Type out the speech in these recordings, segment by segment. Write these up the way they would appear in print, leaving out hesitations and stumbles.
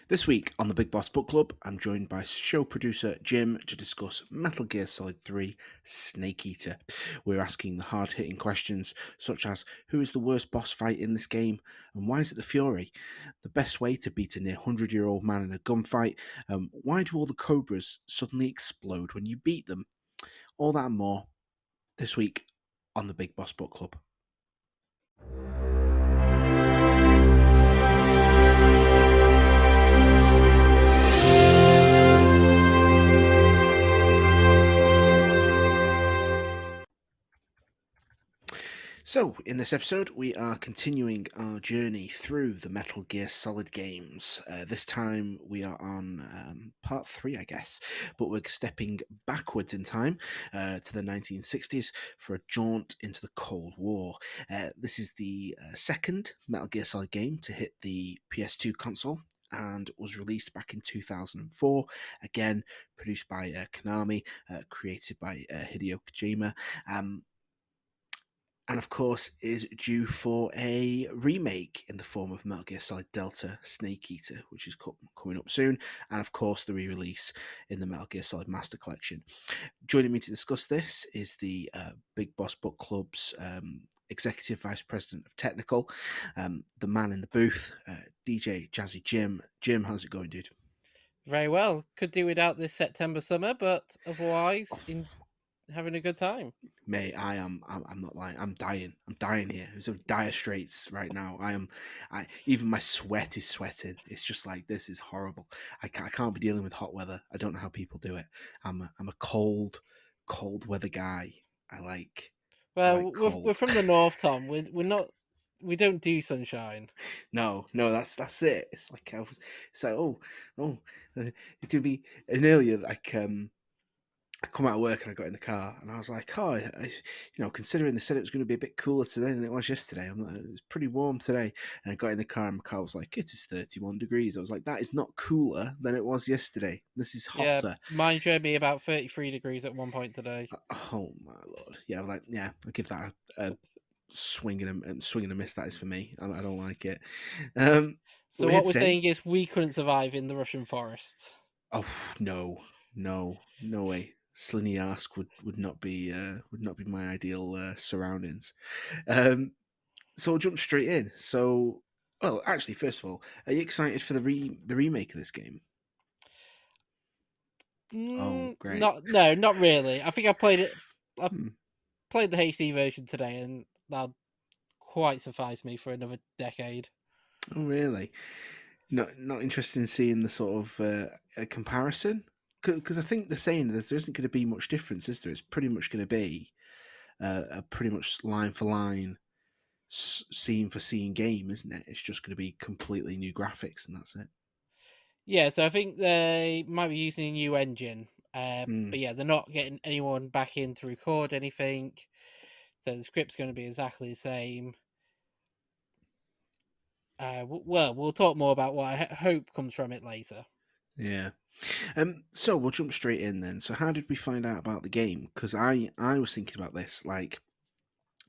This week on the Big Boss Book Club, I'm joined by show producer Jim to discuss Metal Gear Solid 3 Snake Eater. We're asking the hard hitting questions such as who is the worst boss fight in this game and why is it the Fury? The best way to beat a near 100-year-old man in a gunfight? Why do all the Cobras suddenly explode when you beat them? All that and more this week on the Big Boss Book Club. So, in this episode, we are continuing our journey through the Metal Gear Solid games. This time, we are on part 3, I guess, but we're stepping backwards in time to the 1960s for a jaunt into the Cold War. This is the second Metal Gear Solid game to hit the PS2 console and was released back in 2004. Again, produced by Konami, created by Hideo Kojima. And of course is due for a remake in the form of Metal Gear Solid Delta Snake Eater, which is coming up soon, and of course the re-release in the Metal Gear Solid Master Collection. Joining me to discuss this is the Big Boss Book Club's Executive Vice President of Technical, the man in the booth, DJ Jazzy Jim. Jim, how's it going, dude? Very well. Could do without this September summer, but otherwise, in having a good time. Mate, I'm not lying. I'm dying. I'm dying here. It's of dire straits right now. Even my sweat is sweating. It's just like, this is horrible. I can't be dealing with hot weather. I don't know how people do it. I'm a cold weather guy. I like Well, we're cold. from the north, Tom. We're not. We don't do sunshine. No, that's it. It's like it's like it could be an earlier I come out of work and I got in the car and I was like, considering they said it was going to be a bit cooler today than it was yesterday, it's pretty warm today. And I got in the car and my car was like, it is 31 degrees. I was like, that is not cooler than it was yesterday. This is Yeah, hotter. mine showed me about 33 degrees at one point today. Oh my lord. Yeah, I'll give that a swing and a miss. That is for me. I don't like it. But So we're here what we're today. saying is we couldn't survive in the Russian forests. Oh no way. Slinny Ask would not be my ideal surroundings. Um, so we'll jump straight in. So, well, actually, first of all, are you excited for the remake of this game? Oh, great. Not no, not really. I think I played it. I Hmm. played the HD version today, and that'll quite suffice me for another decade. Oh, really? Not interested in seeing the sort of a comparison because I think they're saying that there isn't going to be much difference, is there? It's pretty much going to be a pretty much line for line, scene for scene game, isn't it? It's just going to be completely new graphics and that's it. Yeah, so I think they might be using a new engine. Mm, But yeah, they're not getting anyone back in to record anything. So the script's going to be exactly the same. Well, we'll talk more about what I hope comes from it later. yeah. So we'll jump straight in then. So how did we find out about the game? Because I was thinking about this. Like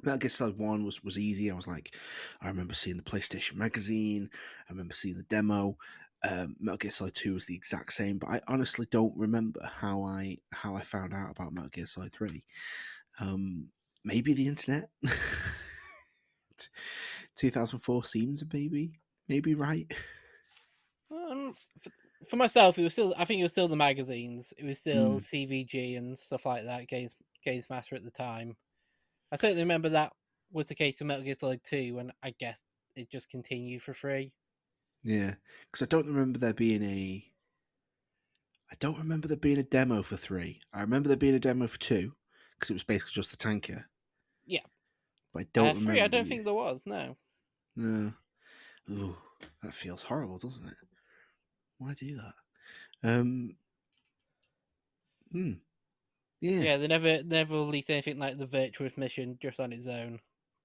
Metal Gear Solid One was easy. I was like, I remember seeing the PlayStation magazine. I remember seeing the demo. Metal Gear Solid Two was the exact same, but I honestly don't remember how I found out about Metal Gear Solid Three. Maybe the internet. 2004 seems maybe right. For myself, it was still. I think it was still the magazines. It was still Mm, CVG and stuff like that. Games Master at the time. I certainly remember that was the case with Metal Gear Solid 2, and I guess it just continued for free. yeah, because I don't remember there being a. I don't remember there being a demo for three. I remember there being a demo for two because it was basically just the tanker. Yeah, But I don't 3. I remember. don't think there was. No. No. Ooh, that feels horrible, doesn't it? Why do that? Um. Hmm. Yeah. Yeah, they never released anything like the Virtuous Mission just on its own.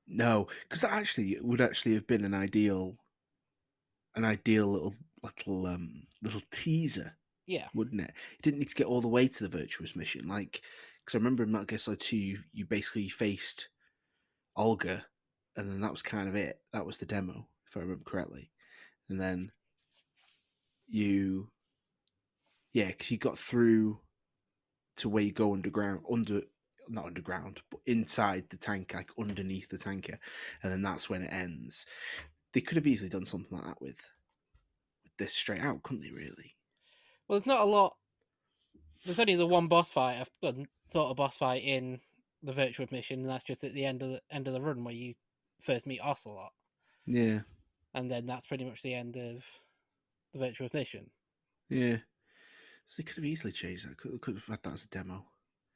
No, because that actually would actually have been an ideal little teaser, Yeah, wouldn't it? You didn't need to get all the way to the virtuous mission, like because I remember in Metal Gear Solid 2, you basically faced Olga, and then that was kind of it. That was the demo, if I remember correctly. And then you, yeah, because you got through to where you go underground, not underground, but inside the tank, like underneath the tanker, and then that's when it ends. They could have easily done something like that with this straight out, couldn't they? Really? Well, there's not a lot. There's only the one boss fight, sort of boss fight in the virtual mission, and that's just at the end of the run where you first meet Ocelot, Yeah, and then that's pretty much the end of the virtual mission. yeah. So they could have easily changed that. Could have had that as a demo.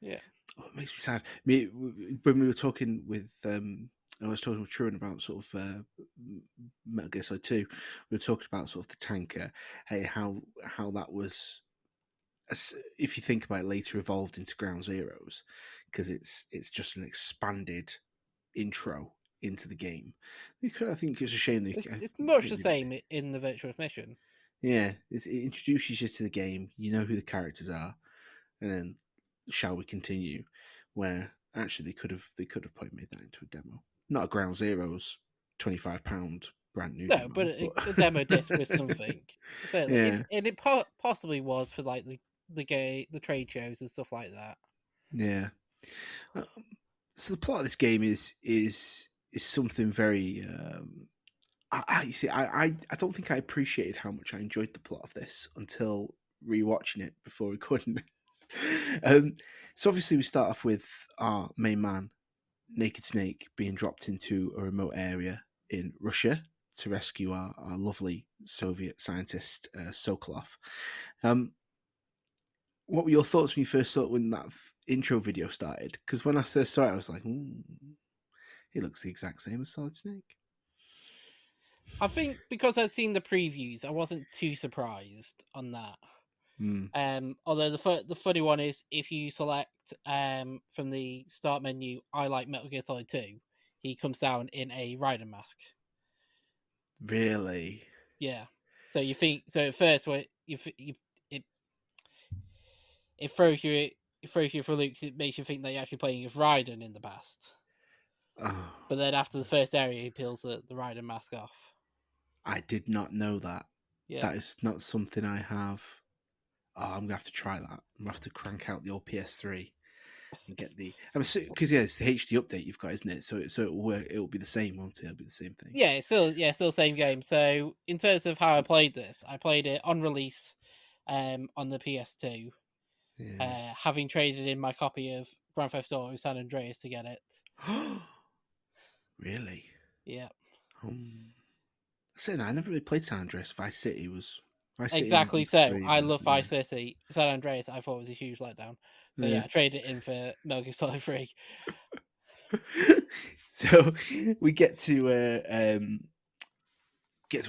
Yeah. Oh, it makes me sad. Me when we were talking with I was talking with Truan about sort of Metal Gear Solid 2. We were talking about sort of the tanker, hey, how that was, if you think about it, later evolved into Ground Zeroes because it's just an expanded intro into the game. I think it's a shame they, I It's much think the they did. same in the virtual mission. Yeah, it introduces you to the game. You know who the characters are, and then shall we continue? Where actually they could have probably made that into a demo, not a Ground Zeroes £25 brand new No, but demo, but a demo disc was something. Certainly, yeah, and it possibly was for like the trade shows and stuff like that. yeah. Um, so the plot of this game is something very. You see, I don't think I appreciated how much I enjoyed the plot of this until rewatching it before recording this. um, so obviously we start off with our main man, Naked Snake, being dropped into a remote area in Russia to rescue our lovely Soviet scientist Sokolov. Um, what were your thoughts when you first saw it when that intro video started? Because when I first saw it, I was like, he looks the exact same as Solid Snake. I think because I'd seen the previews, I wasn't too surprised on that. Mm, Although the funny one is if you select from the start menu, I like Metal Gear Solid 2, he comes down in a Raiden mask. really? Yeah. So you think so at first when it it throws you it throws you for loops. It makes you think that you're actually playing with Raiden in the past. Oh, But then after the first area, he peels the Raiden mask off. I did not know that. Yeah. That is not something I have. Oh, I'm gonna have to try that. I'm gonna have to crank out the old PS3 and get the. I'm because yeah, it's the HD update you've got, isn't it? So it'll work. It'll be the same, won't it? It'll be the same thing. Still the same game. So in terms of how I played this, I played it on release, on the PS2, Yeah. having traded in my copy of Grand Theft Auto San Andreas to get it. Really? Yeah, Um, saying that, I never really played San Andreas. Vice City on exactly. So PS3, I but love Vice City. San Andreas, I thought was a huge letdown. So yeah. yeah, I traded it in for Metal Gear Solid 3. So we get to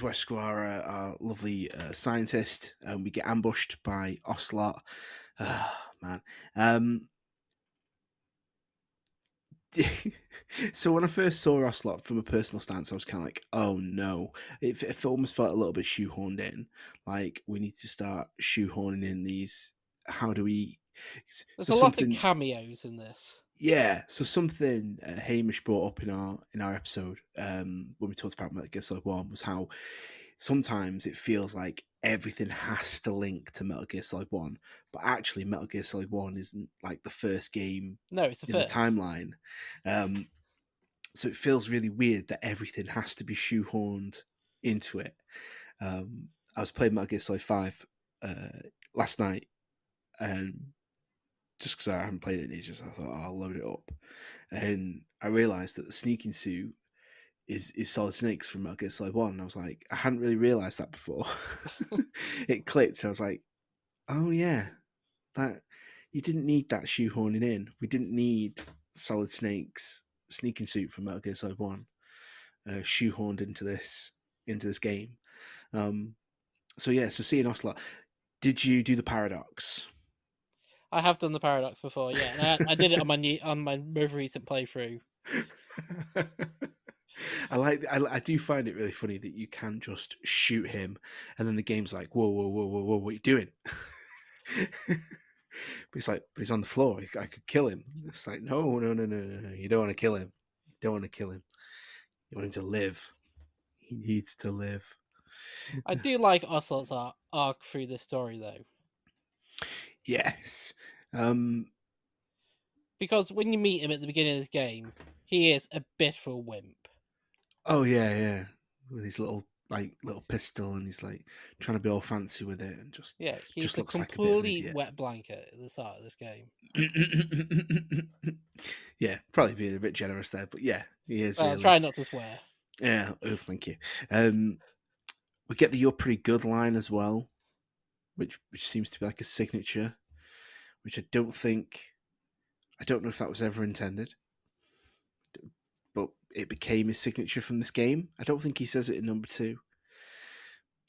rescue our lovely scientist, and we get ambushed by Ocelot. Ah, man. Um, so when I first saw Ocelot from a personal stance, I was kind of like, "Oh no!" It almost felt a little bit shoehorned in. Like we need to start shoehorning in these. How do we? There's So a lot of something, cameos in this. yeah. So something Hamish brought up in our episode when we talked about Metal Gear Solid One was how sometimes it feels like everything has to link to Metal Gear Solid One, but actually Metal Gear Solid One isn't like the first game No, it's the in the first. timeline. Um, so it feels really weird that everything has to be shoehorned into it. I was playing Metal Gear Solid 5 last night, and just because I haven't played it in ages, I thought, I'll load it up. And I realised that the sneaking suit is Solid Snakes from Metal Gear Solid 1. And I was like, I hadn't really realised that before. It clicked. I was like, oh yeah, that you didn't need that shoehorning in. We didn't need Solid Snake's sneaking suit from Metal Gear Solid 1 shoehorned into this game. Um, so yeah, so seeing Ocelot, did you do the paradox? I have done the paradox before, yeah, and I did it on my most recent playthrough. I do find it really funny that you can just shoot him, and then the game's like, whoa, whoa, whoa, whoa, whoa, what are you doing? But he's like, but he's on the floor. I could kill him. It's like, no, no, no, no, no, no. You don't want to kill him. You don't want to kill him. You want him to live. He needs to live. I do like Ocelot's arc through this story though, Yes. Um. because when you meet him at the beginning of this game, he is a bit of a wimp. Oh yeah, yeah. With his little pistol, and he's like trying to be all fancy with it, and just Yeah, he's just a looks like a bit of an complete idiot. wet blanket at the start of this game. Yeah, probably being a bit generous there, but yeah, he is Well, really. try not to swear. Yeah. Oh, thank you. Um. We get the "You're pretty good" line as well, which seems to be like a signature, which I don't know if that was ever intended, but it became his signature from this game. I don't think he says it in number two,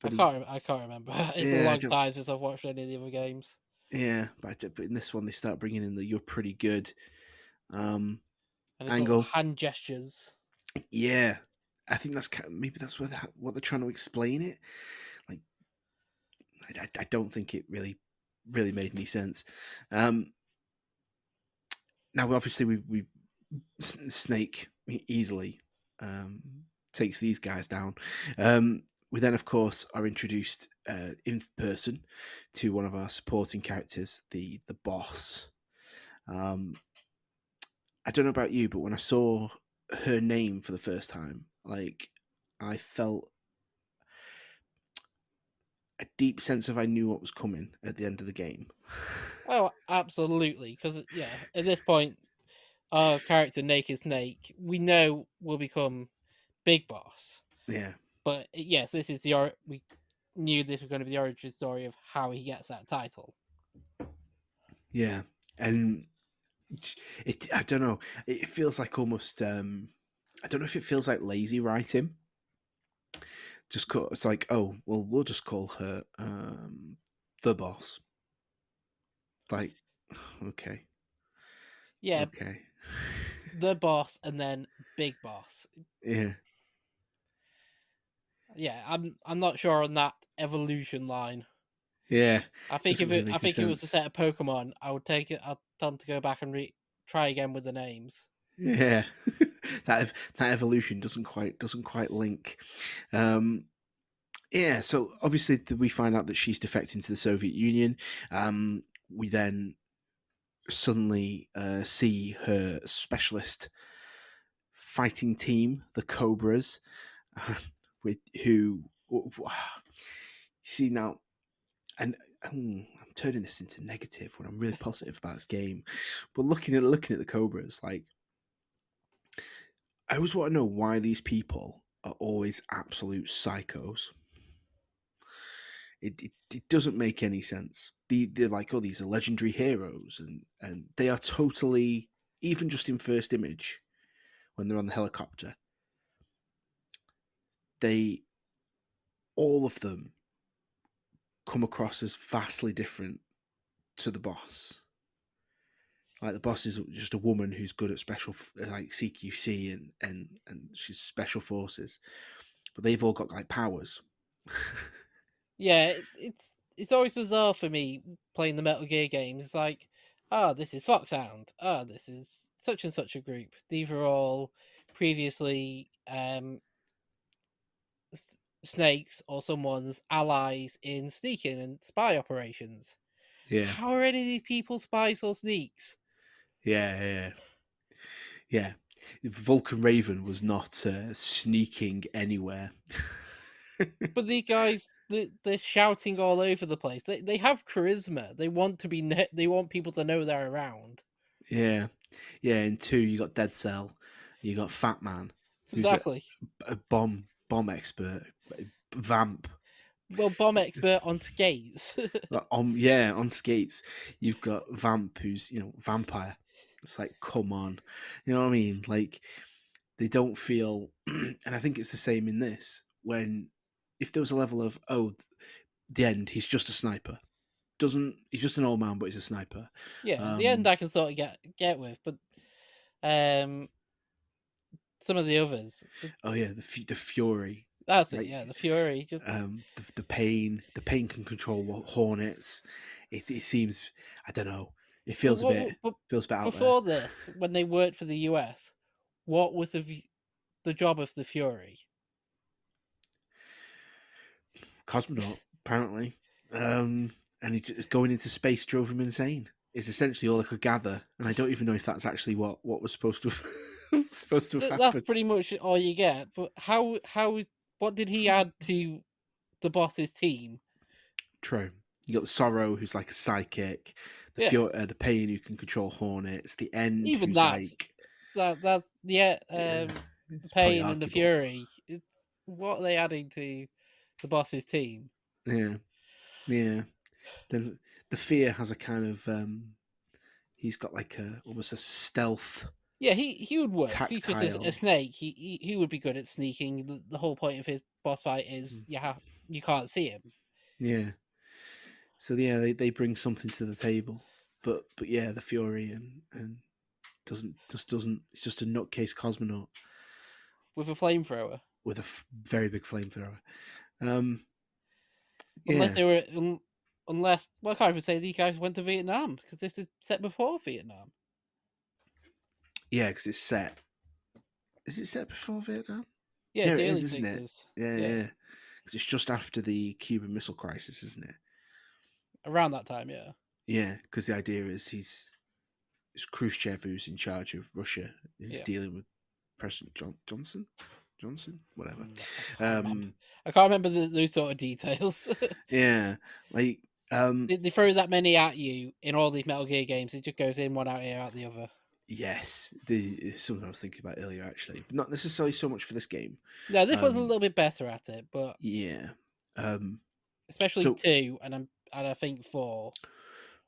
but he, I can't remember. It's a yeah, I long don't, time since I've watched any of the other games, yeah, but in this one they start bringing in the "You're pretty good" um, and his little angle. hand gestures. Yeah, I think maybe that's what they're trying to explain it. Like, I don't think it really made any sense. Um, Now, obviously, we Snake easily um, takes these guys down. We then, of course, are introduced in person to one of our supporting characters, the boss. Um, I don't know about you, but when I saw her name for the first time, like I felt a deep sense of I knew what was coming at the end of the game. Oh, absolutely. Because yeah, at this point, our character Naked Snake, we know will become Big Boss. Yeah, But yes, this is we knew this was going to be the origin story of how he gets that title. yeah, and I don't know. It feels like almost. I don't know if it feels like lazy writing. It's like, oh well, we'll just call her the boss. Like, okay, Yeah, okay, the boss and then Big Boss. yeah, Yeah, I'm not sure on that evolution line. yeah. Doesn't really I make any think if it was a sense. set of Pokemon, I would take it. I'd tell them to go back and try again with the names. Yeah, that evolution doesn't quite link. Um, yeah, so obviously we find out that she's defecting to the Soviet Union. We then suddenly see her specialist fighting team, the Cobras, with who see now, and I'm turning this into negative when I'm really positive about this game. But looking at the Cobras, like I always want to know why these people are always absolute psychos. It doesn't make any sense. They're like, oh, these are legendary heroes, and they are totally, even just in first image when they're on the helicopter, they all of them come across as vastly different to the boss. Like the boss is just a woman who's good at like CQC and she's special forces, but they've all got like powers. Yeah, it's always bizarre for me playing the Metal Gear games. It's like, ah, this is Foxhound. Ah, this is such and such a group. These are all previously snakes or someone's allies in sneaking and spy operations. Yeah, How are any of these people spies or sneaks? yeah. Yeah. Vulcan Raven was not sneaking anywhere. But these guys, they're shouting all over the place. They have charisma. They want to be. They want people to know they're around. Yeah, yeah. In two, you got Dead Cell, you got Fat Man, who's Exactly. a bomb expert, vamp. Well, bomb expert on skates. On skates. You've got Vamp, who's vampire. It's like, come on, you know what I mean? Like they don't feel, and I think it's the same in this. When if there was a level of the end, he's just a sniper. Doesn't He's just an old man, but he's a sniper. Yeah, the end Um, I can sort of get with, but um, some of the others, oh yeah, the fury, that's it. like Yeah, the Fury just. the pain can control hornets. It seems, I don't know. It But feels a bit out there. before this, when they worked for the US, what was the job of the Fury? cosmonaut apparently, and going into space drove him insane. Is essentially all I could gather, and I don't even know if that's actually what was supposed to supposed to have That's happened. pretty much all you get. But what did he add to the boss's team? True. You got the Sorrow, who's like a psychic, Yeah, The Pain, who can control hornets, the End, even who's that like, that yeah, yeah, the it's probably pain and the arguable. fury. It's what are they adding to the boss's team? Yeah, yeah. Then the Fear has a kind of he's got like a almost a stealth Yeah, he would work. He's just a tactile. snake. He would be good at sneaking. The whole point of his boss fight is Mm, you can't see him. yeah. So yeah, they bring something to the table, but yeah, the Fury and doesn't. It's just a nutcase cosmonaut With a flamethrower. with a very big flamethrower. Um, Unless yeah, they were, unless well, I can't even say these guys went to Vietnam because this is set before Vietnam. yeah, because it's set. Is it set before Vietnam? Yeah, Yeah, it's it the is, early isn't it? sixties. Yeah, Yeah, yeah. Because it's just after the Cuban Missile Crisis, isn't it? around that time. Yeah, Yeah, because the idea is it's Khrushchev who's in charge of Russia. He's yeah. dealing with President Johnson, whatever. I can't remember. Um, I can't remember those sort of details. yeah, like They throw that many at you in all these Metal Gear games. It just goes in one out here, out the other. yes, it's something I was thinking about earlier actually, but not necessarily so much for this game. No, this was a Um, little bit better at it, but yeah. Um, especially so two, and I think four.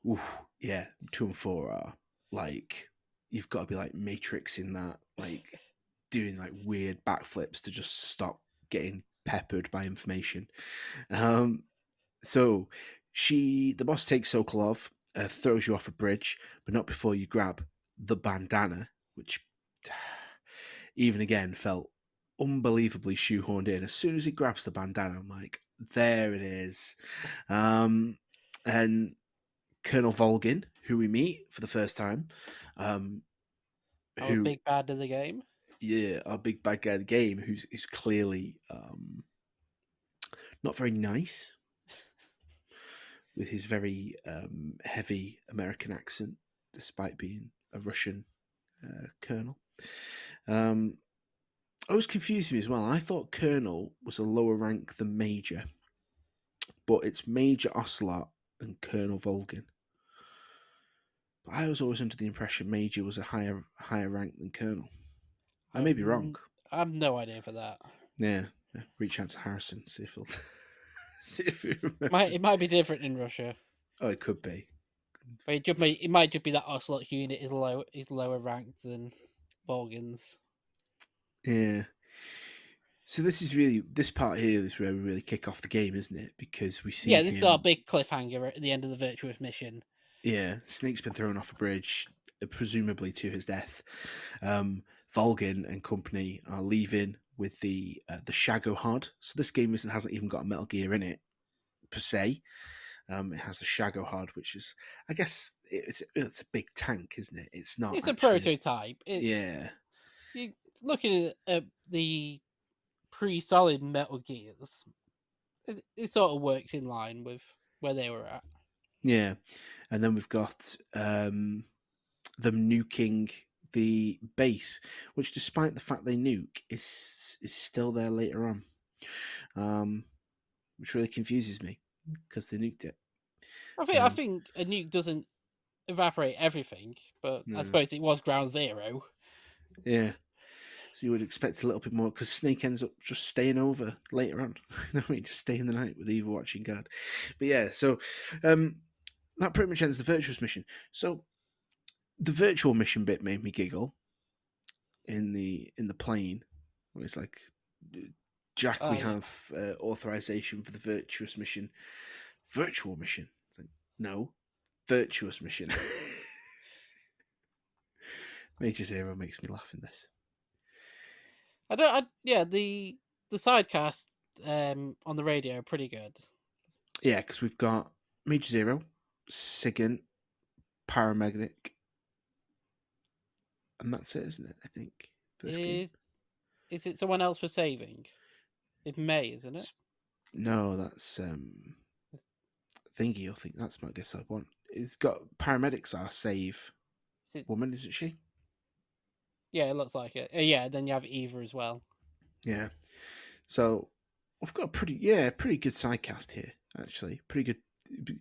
oof, yeah, 2 and 4 are like you've got to be like Matrix in that, like doing like weird backflips to just stop getting peppered by information. Um, so the boss takes Sokolov, throws you off a bridge, but not before you grab the bandana, which even again felt unbelievably shoehorned in. As soon as he grabs the bandana, I'm like, there it is. Um, and Colonel Volgin, who we meet for the first time, um, Our who, big bad of the game. yeah, our big bad guy of the game, who's clearly not very nice with his very heavy American accent, despite being a Russian colonel. Um, I was confused me as well. I thought colonel was a lower rank than major, but it's Major Ocelot and Colonel Volgin. But I was always under the impression major was a higher rank than colonel. I may be wrong. I've no idea for that. Yeah, yeah. Reach out to Harrison, see if he'll see if he It remembers. might be different in Russia. Oh, it could be. But it might just be that Ocelot unit is lower ranked than Volgans. Yeah. So this part here is where we really kick off the game, isn't it? Because we see Yeah, this is our him. big cliffhanger at the end of the virtuous mission. Yeah, Snake's been thrown off a bridge, presumably to his death. Volgin and company are leaving with the Shagohod. So this game hasn't even got a Metal Gear in it per se. It has the Shagohod, which is, I guess, it's a big tank, isn't it? It's not It's a actually. prototype. It's Yeah, you looking at the pre-solid Metal Gears. It sort of works in line with where they were at. yeah. And then we've got them nuking the base, which, despite the fact they nuke, is still there later on, which really confuses me because they nuked it. I Um, think a nuke doesn't evaporate everything, but I no, suppose it was ground zero. yeah. So you would expect a little bit more because Snake ends up just staying over later on. You know what I mean? Just staying the night with Eva watching guard. But yeah, so um, that pretty much ends the virtuous mission. So the virtual mission bit made me giggle in the plane. Where it's like, Jack, Oh we yeah, have authorization for the virtuous mission. Virtual mission. It's like, no, virtuous mission. Major Zero makes me laugh in this. I don't. Yeah, the sidecast on the radio are pretty good. Yeah, because we've got Major Zero, Sigint, Paramedic, and that's it, isn't it? I think for this game. Is it someone else for saving? It may, isn't it? No, that's thingy. I think that's my guess. I want. It's got paramedics are save Is it? woman, isn't she? Yeah, it looks like it. Yeah, then you have Eva as well. Yeah. So we've got a pretty good side cast here. Actually, pretty good.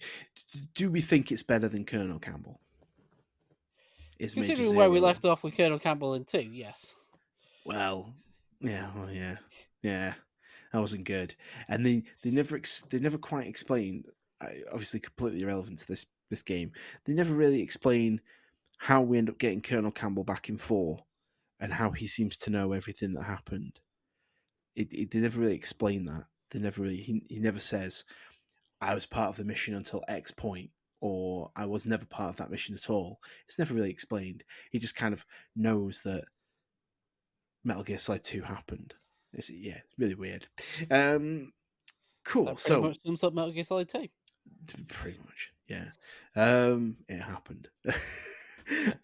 Do we think it's better than Colonel Campbell? Is Major Considering where we Zero? left off with Colonel Campbell in 2, yes. Well, yeah, well, yeah. That wasn't good, and they never quite explain. Obviously, completely irrelevant to this game. They never really explain how we end up getting Colonel Campbell back in 4, and how he seems to know everything that happened. They never really explain that. They never really. He never says I was part of the mission until X point, or I was never part of that mission at all. It's never really explained. He just kind of knows that Metal Gear Solid 2 happened. It's really weird. Cool. That pretty So much sums up Metal Gear Solid 2. pretty much, yeah. It happened.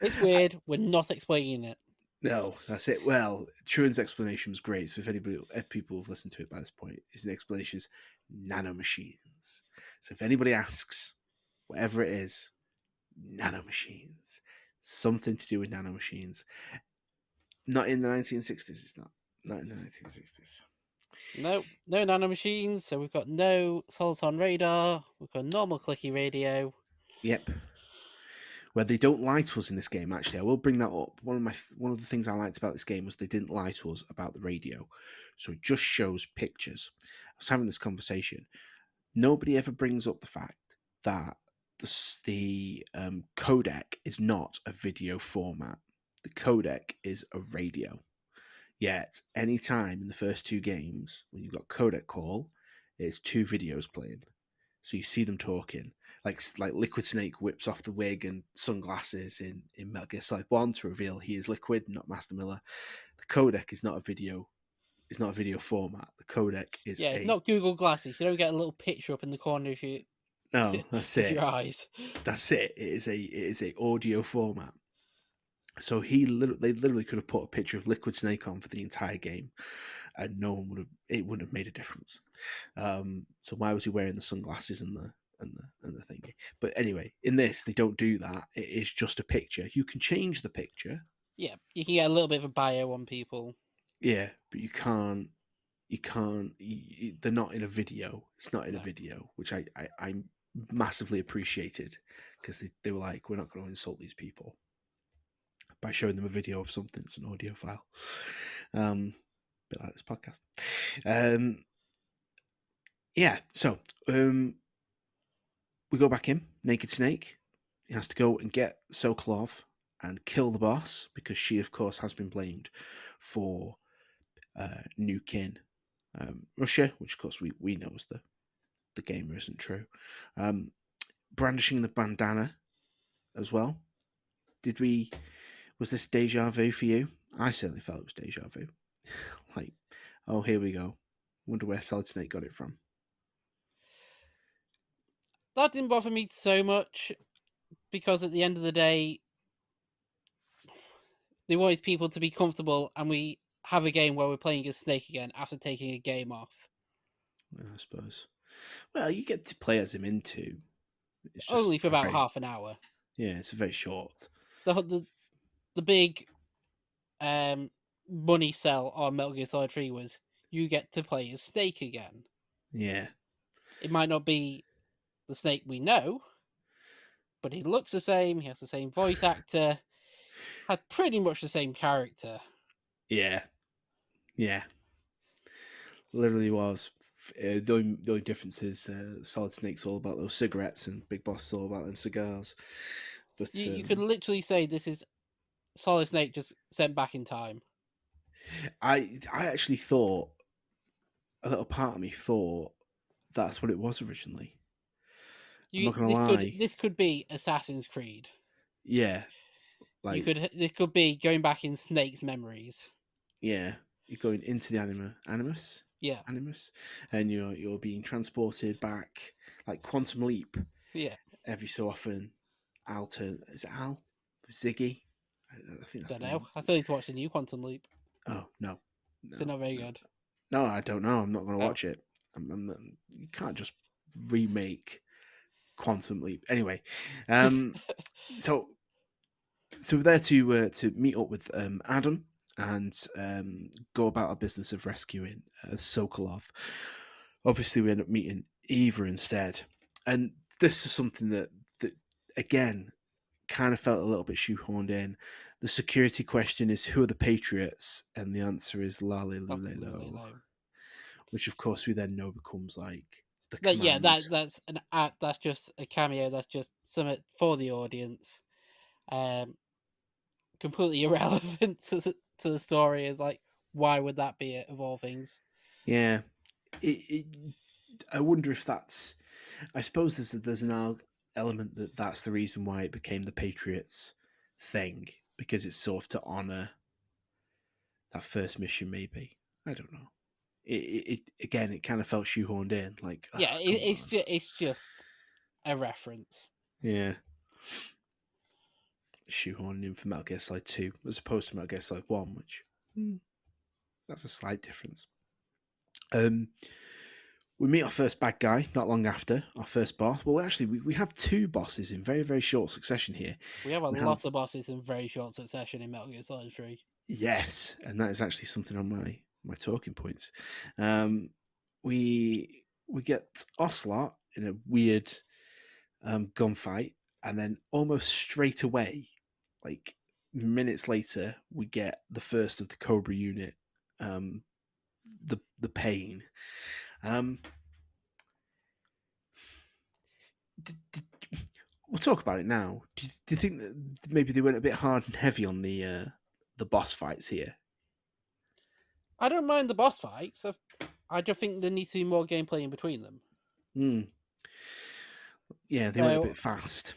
It's weird. We're not explaining it. No, that's it. Well, Truan's explanation was great. So if people have listened to it by this point, his explanation is nanomachines. So if anybody asks, whatever it is, nanomachines, something to do with nanomachines. Not in the 1960s. It's not in the 1960s. No, no nanomachines. So we've got no Soliton radar. We've got normal clicky radio. Yep. Where they don't lie to us in this game. Actually, I will bring that up. One of the things I liked about this game was they didn't lie to us about the radio, so it just shows pictures. I was having this conversation. Nobody ever brings up the fact that the codec is not a video format. The codec is a radio. Yet, any time in the first 2 games when you've got codec call, it's 2 videos playing. So you see them talking. Like Liquid Snake whips off the wig and sunglasses in Metal Gear Solid 1 to reveal he is Liquid, not Master Miller. The codec is not a video. It's not a video format. The codec is Yeah, it's a not Google Glasses. You don't get a little picture up in the corner of your no. That's of your it. eyes. That's it. It is a audio format. So they literally could have put a picture of Liquid Snake on for the entire game, and no one would have. It wouldn't have made a difference. So why was he wearing the sunglasses and the thingy? But anyway, in this they don't do that. It is just a picture. You can change the picture, Yeah, you can get a little bit of a bio on people. yeah, but you can't. You can't. They're not in a video. It's not in a No. video, which I massively appreciated because they were like, we're not going to insult these people by showing them a video of something. It's an audio file. Bit like this podcast. Yeah, so we go back in, Naked Snake. He has to go and get Sokolov and kill the boss because she, of course, has been blamed for nuking Russia, which, of course, we know is the gamer isn't true. Brandishing the bandana as well. Was this deja vu for you? I certainly felt it was deja vu. Like, oh, here we go. Wonder where Solid Snake got it from. That didn't bother me so much because at the end of the day, they wanted people to be comfortable, and we have a game where we're playing as Snake again after taking a game off. I suppose. Well, you get to play as him in 2. It's just Only for for about very half an hour. it's a very short. The big money sell on Metal Gear Solid 3 was you get to play as Snake again. Yeah, It might not be the Snake we know, but he looks the same, he has the same voice actor, had pretty much the same character. yeah, yeah. Literally was. The only difference is Solid Snake's all about those cigarettes and Big Boss is all about them cigars. But You could literally say this is Solid Snake just sent back in time. I actually thought, a little part of me thought that's what it was originally. I'm not gonna lie. This could be Assassin's Creed. Yeah, like This could be going back in Snake's memories. yeah, you're going into the Yeah, animus, and you're being transported back like Quantum Leap yeah. every so often. Is it Al? Ziggy? I think that's Don't the name. know. I still need to watch the new Quantum Leap. Oh no, They're no, not very no, good. no! I don't know. I'm not going to Oh, watch it. You can't just remake Quantum Leap. Anyway, um, so we're there to meet up with Adam and go about our business of rescuing Sokolov. Obviously, we end up meeting Eva instead, and this is something that again kind of felt a little bit shoehorned in. The security question is who are the Patriots, and the answer is Lale Fucking lay Lulelo, low. which of course we then know becomes like the But yeah, command. that's an act. That's just a cameo. That's just something for the audience. Um, Completely irrelevant to the story. Is like, why would that be it of all things? Yeah, it, I wonder if that's. I suppose there's an element that that's the reason why it became the Patriots thing because it's sort of to honor that first mission. Maybe I don't know. It again, it kind of felt shoehorned in. Like, Yeah, come on, it's just a reference. yeah, shoehorned in for Metal Gear Solid 2 as opposed to Metal Gear Solid 1, which that's a slight difference. Um, we meet our first bad guy not long after our first boss. Well, actually, we have two bosses in very, very short succession here. We have a We lot have, of bosses in very short succession in Metal Gear Solid 3. yes, and that is actually something on my talking points. Um, we get Ocelot in a weird gunfight, and then almost straight away, like minutes later, we get the first of the Cobra unit, um, the pain. Um, we'll talk about it now. Do you think that maybe they went a bit hard and heavy on the boss fights here? I don't mind the boss fights. I just think there needs to be more gameplay in between them. Mm, yeah, they went a So, bit fast.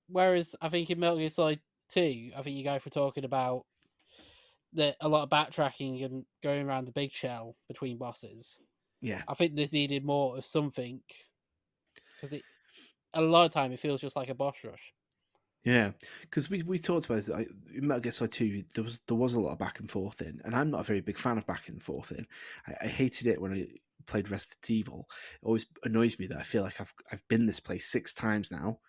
whereas I think in Metal Gear Solid 2, I think you guys were talking about a lot of backtracking and going around the big shell between bosses. Yeah, I think this needed more of something because it a lot of time it feels just like a boss rush. yeah, because we talked about it, in Metal Gear Solid 2. There was a lot of back and forth in, and I'm not a very big fan of back and forth in. I hated it when I played Resident Evil. It always annoys me that I feel like I've been this place 6 times now.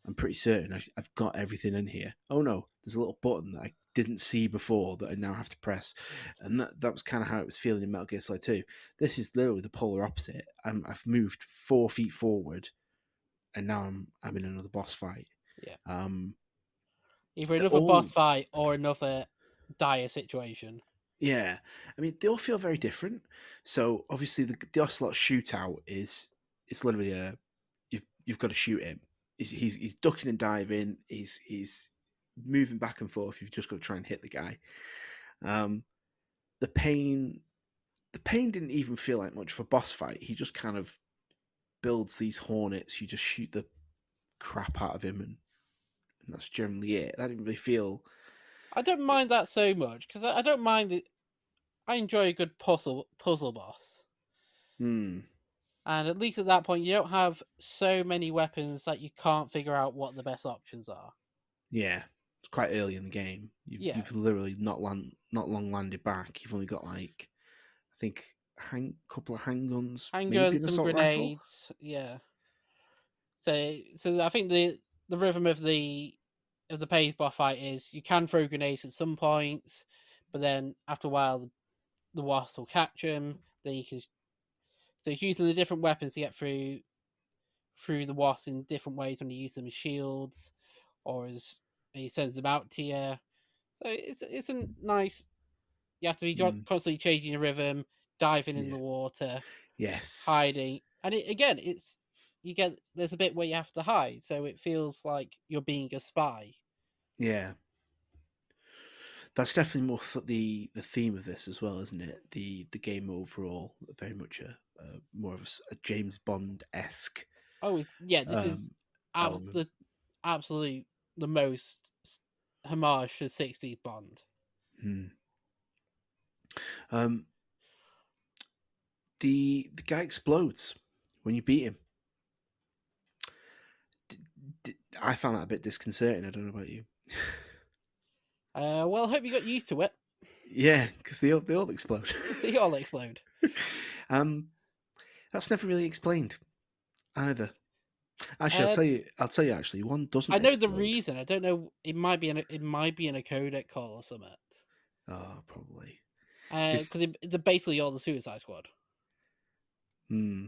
I'm pretty certain I've got everything in here. Oh no, there's a little button that I didn't see before that I now have to press, and that was kind of how it was feeling in Metal Gear Solid 2. This is literally the polar opposite. I've moved 4 feet forward, and now I'm in another boss fight. Yeah, Um, either they're another boss all fight or another dire situation. Yeah, I mean they all feel very different. So obviously the Ocelot shootout is it's literally a you've got to shoot him. He's ducking and diving. He's moving back and forth. You've just got to try and hit the guy. Um, the pain the pain didn't even feel like much of a boss fight. He just kind of builds these hornets. You just shoot the crap out of him, and that's generally it. That didn't really feel. I don't mind that so much because I don't mind it. I enjoy a good puzzle boss, Hmm. and at least at that point you don't have so many weapons that you can't figure out what the best options are. Yeah, it's quite early in the game. Yeah, You've literally not long landed back. You've only got like I think couple of handguns, maybe handguns, an some assault rifle. grenades. Yeah, so I think the rhythm of the pace boss fight is you can throw grenades at some points, but then after a while the wasp will catch them. Then you can so it's using the different weapons to get through the wasp in different ways when you use them as shields or as he sends them out to you. So it's a nice. You have to be Mm, constantly changing the rhythm, diving in yeah. the water, Yes. hiding, and again, it's you get there's a bit where you have to hide, so it feels like you're being a spy. Yeah. That's definitely more the theme of this as well, isn't it? The game overall, very much a more of a James Bond esque Oh, yeah, this is um, element. the absolute the most homage to '60s Bond. Hmm. Um, the guy explodes when you beat him. I found that a bit disconcerting. I don't know about you. Well, I hope you got used to it. Yeah, because they all explode. They all explode. um, That's never really explained either. Actually, Um, I'll tell you. Actually, one doesn't I know the explode. reason. I don't know. It might be in a codec call or something. Oh, probably. It's Because they're basically all the Suicide Squad. hmm,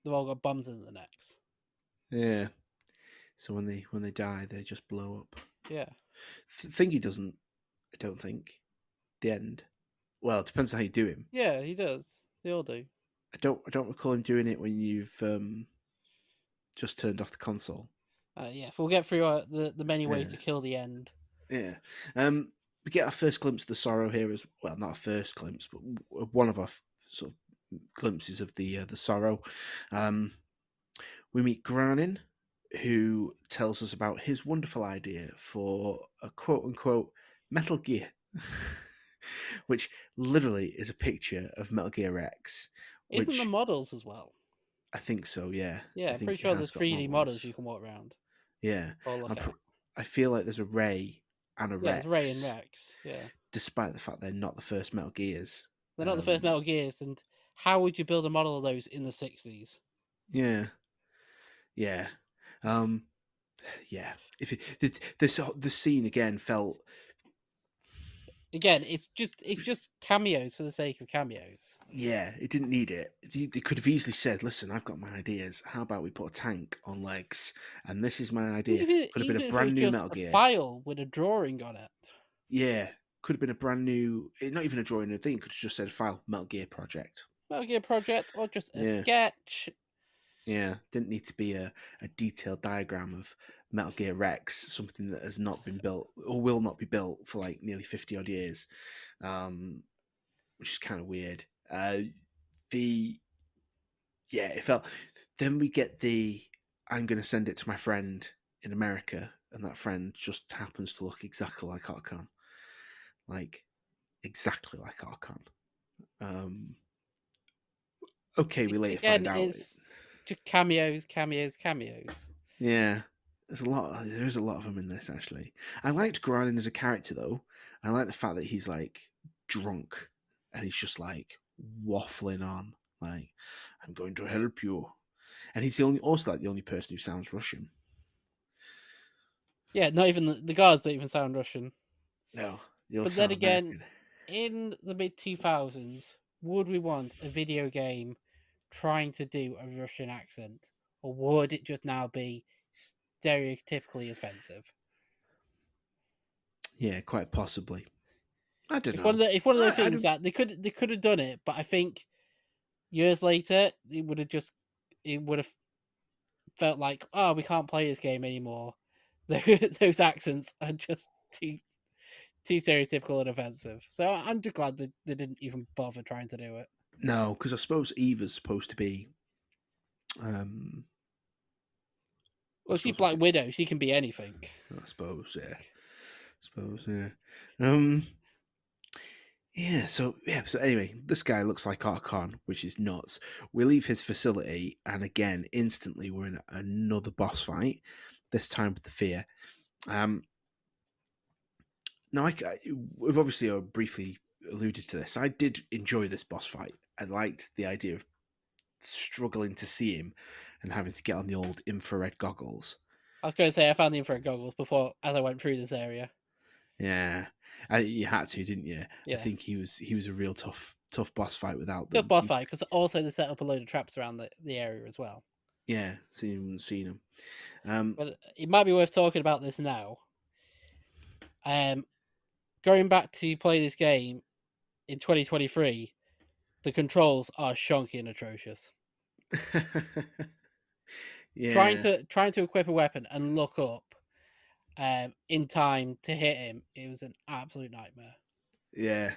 They've all got bombs in their necks. yeah. So when they die, they just blow up. Yeah, Thingy doesn't. I don't think the end. Well, it depends on how you do him. yeah, he does. They all do. I don't recall him doing it when you've just turned off the console. Yeah, we'll get through the many ways Yeah, to kill the end. yeah. We get our first glimpse of the sorrow here as well. Not our first glimpse, but one of our sort of glimpses of the sorrow. Um, we meet Granin, who tells us about his wonderful idea for a quote unquote Metal Gear, which literally is a picture of Metal Gear X, Isn't the which models as well? I think so. Yeah, I Yeah, I'm pretty think it sure has there's got 3D models models. you can walk around Yeah, or I'm look at. I feel like there's a Ray and a Yeah, there's Ray and Rex, Rex. Yeah, despite the fact they're not the first Metal Gears. they're not the first Um, Metal Gears, and how would you build a model of those in the '60s? yeah, yeah, um, yeah. If it, the scene again felt, Again, it's just cameos for the sake of cameos. yeah, it didn't need it. They could have easily said, "Listen, I've got my ideas. How about we put a tank on legs, and this is my idea." Could have been a Even if it was brand new just Metal a Gear. file with a drawing on it, Yeah, could have been a brand new, not even a drawing. A thing could have just said file Metal Gear project. Metal Gear project, or just a Yeah. sketch. Yeah, didn't need to be a detailed diagram of Metal Gear Rex, something that has not been built or will not be built for like nearly 50 odd years, um, which is kind of weird. The Yeah, it felt. Then we get the I'm going to send it to my friend in America, and that friend just happens to look exactly like Archon, like exactly like Archon. Um, okay, we later Again, find out. it's just cameos, cameos, cameos. Yeah, there is a lot of them in this actually. I liked Granin as a character though. I like the fact that he's like drunk and he's just like waffling on, like I'm going to help you, and he's the only also like the only person who sounds Russian. Yeah, not even the guards don't even sound Russian. No, they all But then sound again, American. in the mid 2000s, would we want a video game trying to do a Russian accent, or would it just now be stereotypically offensive? Yeah, quite possibly. I don't It's one know. of those I things don't. that they could have done it, but I think years later it would have felt like, oh, we can't play this game anymore. Those accents are just too stereotypical and offensive. So I'm just glad that they didn't even bother trying to do it. No, because I suppose Eva's supposed to be. Um, Well, what's she's supposed to Black do? Widow. She can be anything. I suppose. Yeah. I suppose. Yeah. Um. Yeah. So anyway, this guy looks like Archon, which is nuts. We leave his facility, and again, instantly we're in another boss fight. This time with the fear. Um, Now, we've obviously briefly alluded to this. I did enjoy this boss fight. I liked the idea of struggling to see him and having to get on the old infrared goggles. I was going to say I found the infrared goggles before as I went through this area. Yeah, you had to, didn't you? I Yeah, think he was a real tough boss fight without good them. boss fight because also they set up a load of traps around the area as well. Yeah, seen him. Um, But it might be worth talking about this now. Um, Going back to play this game in 2023, the controls are shonky and atrocious. yeah, Trying to equip a weapon and look up in time to hit him, it was an absolute nightmare. yeah,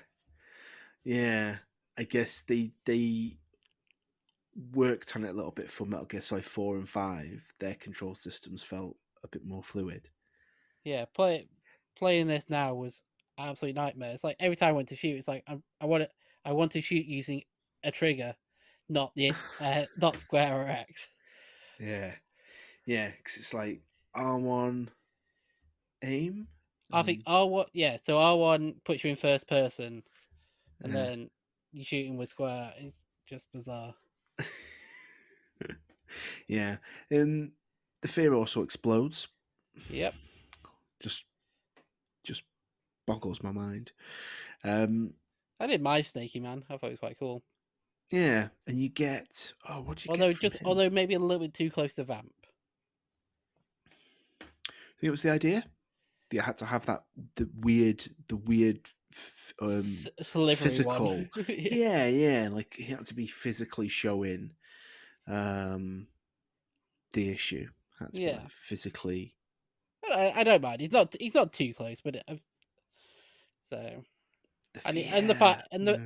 yeah. I guess they worked on it a little bit for Metal Gear Solid 4 and 5. Their control systems felt a bit more fluid. Yeah, playing this now was absolute nightmare. It's like every time I went to shoot, it's like I want to shoot using a trigger, not the not square or X. Yeah, yeah, because it's like R1 aim I think and so R1 puts you in first person, and uh, then you shoot him with square. It's just bizarre. Yeah. The fear also explodes. Yep. Just just boggles my mind. Um, I did my Snaky Man. I thought it was quite cool. yeah, and you get what do you get Although from just him? although maybe a little bit too close to Vamp. I think it was the idea. You had to have that the weird Slivery one. physical. Yeah. Yeah, yeah, like he had to be physically showing um the issue. Had to be Yeah. like physically. I don't mind. He's not too close, but so and the fight Yeah.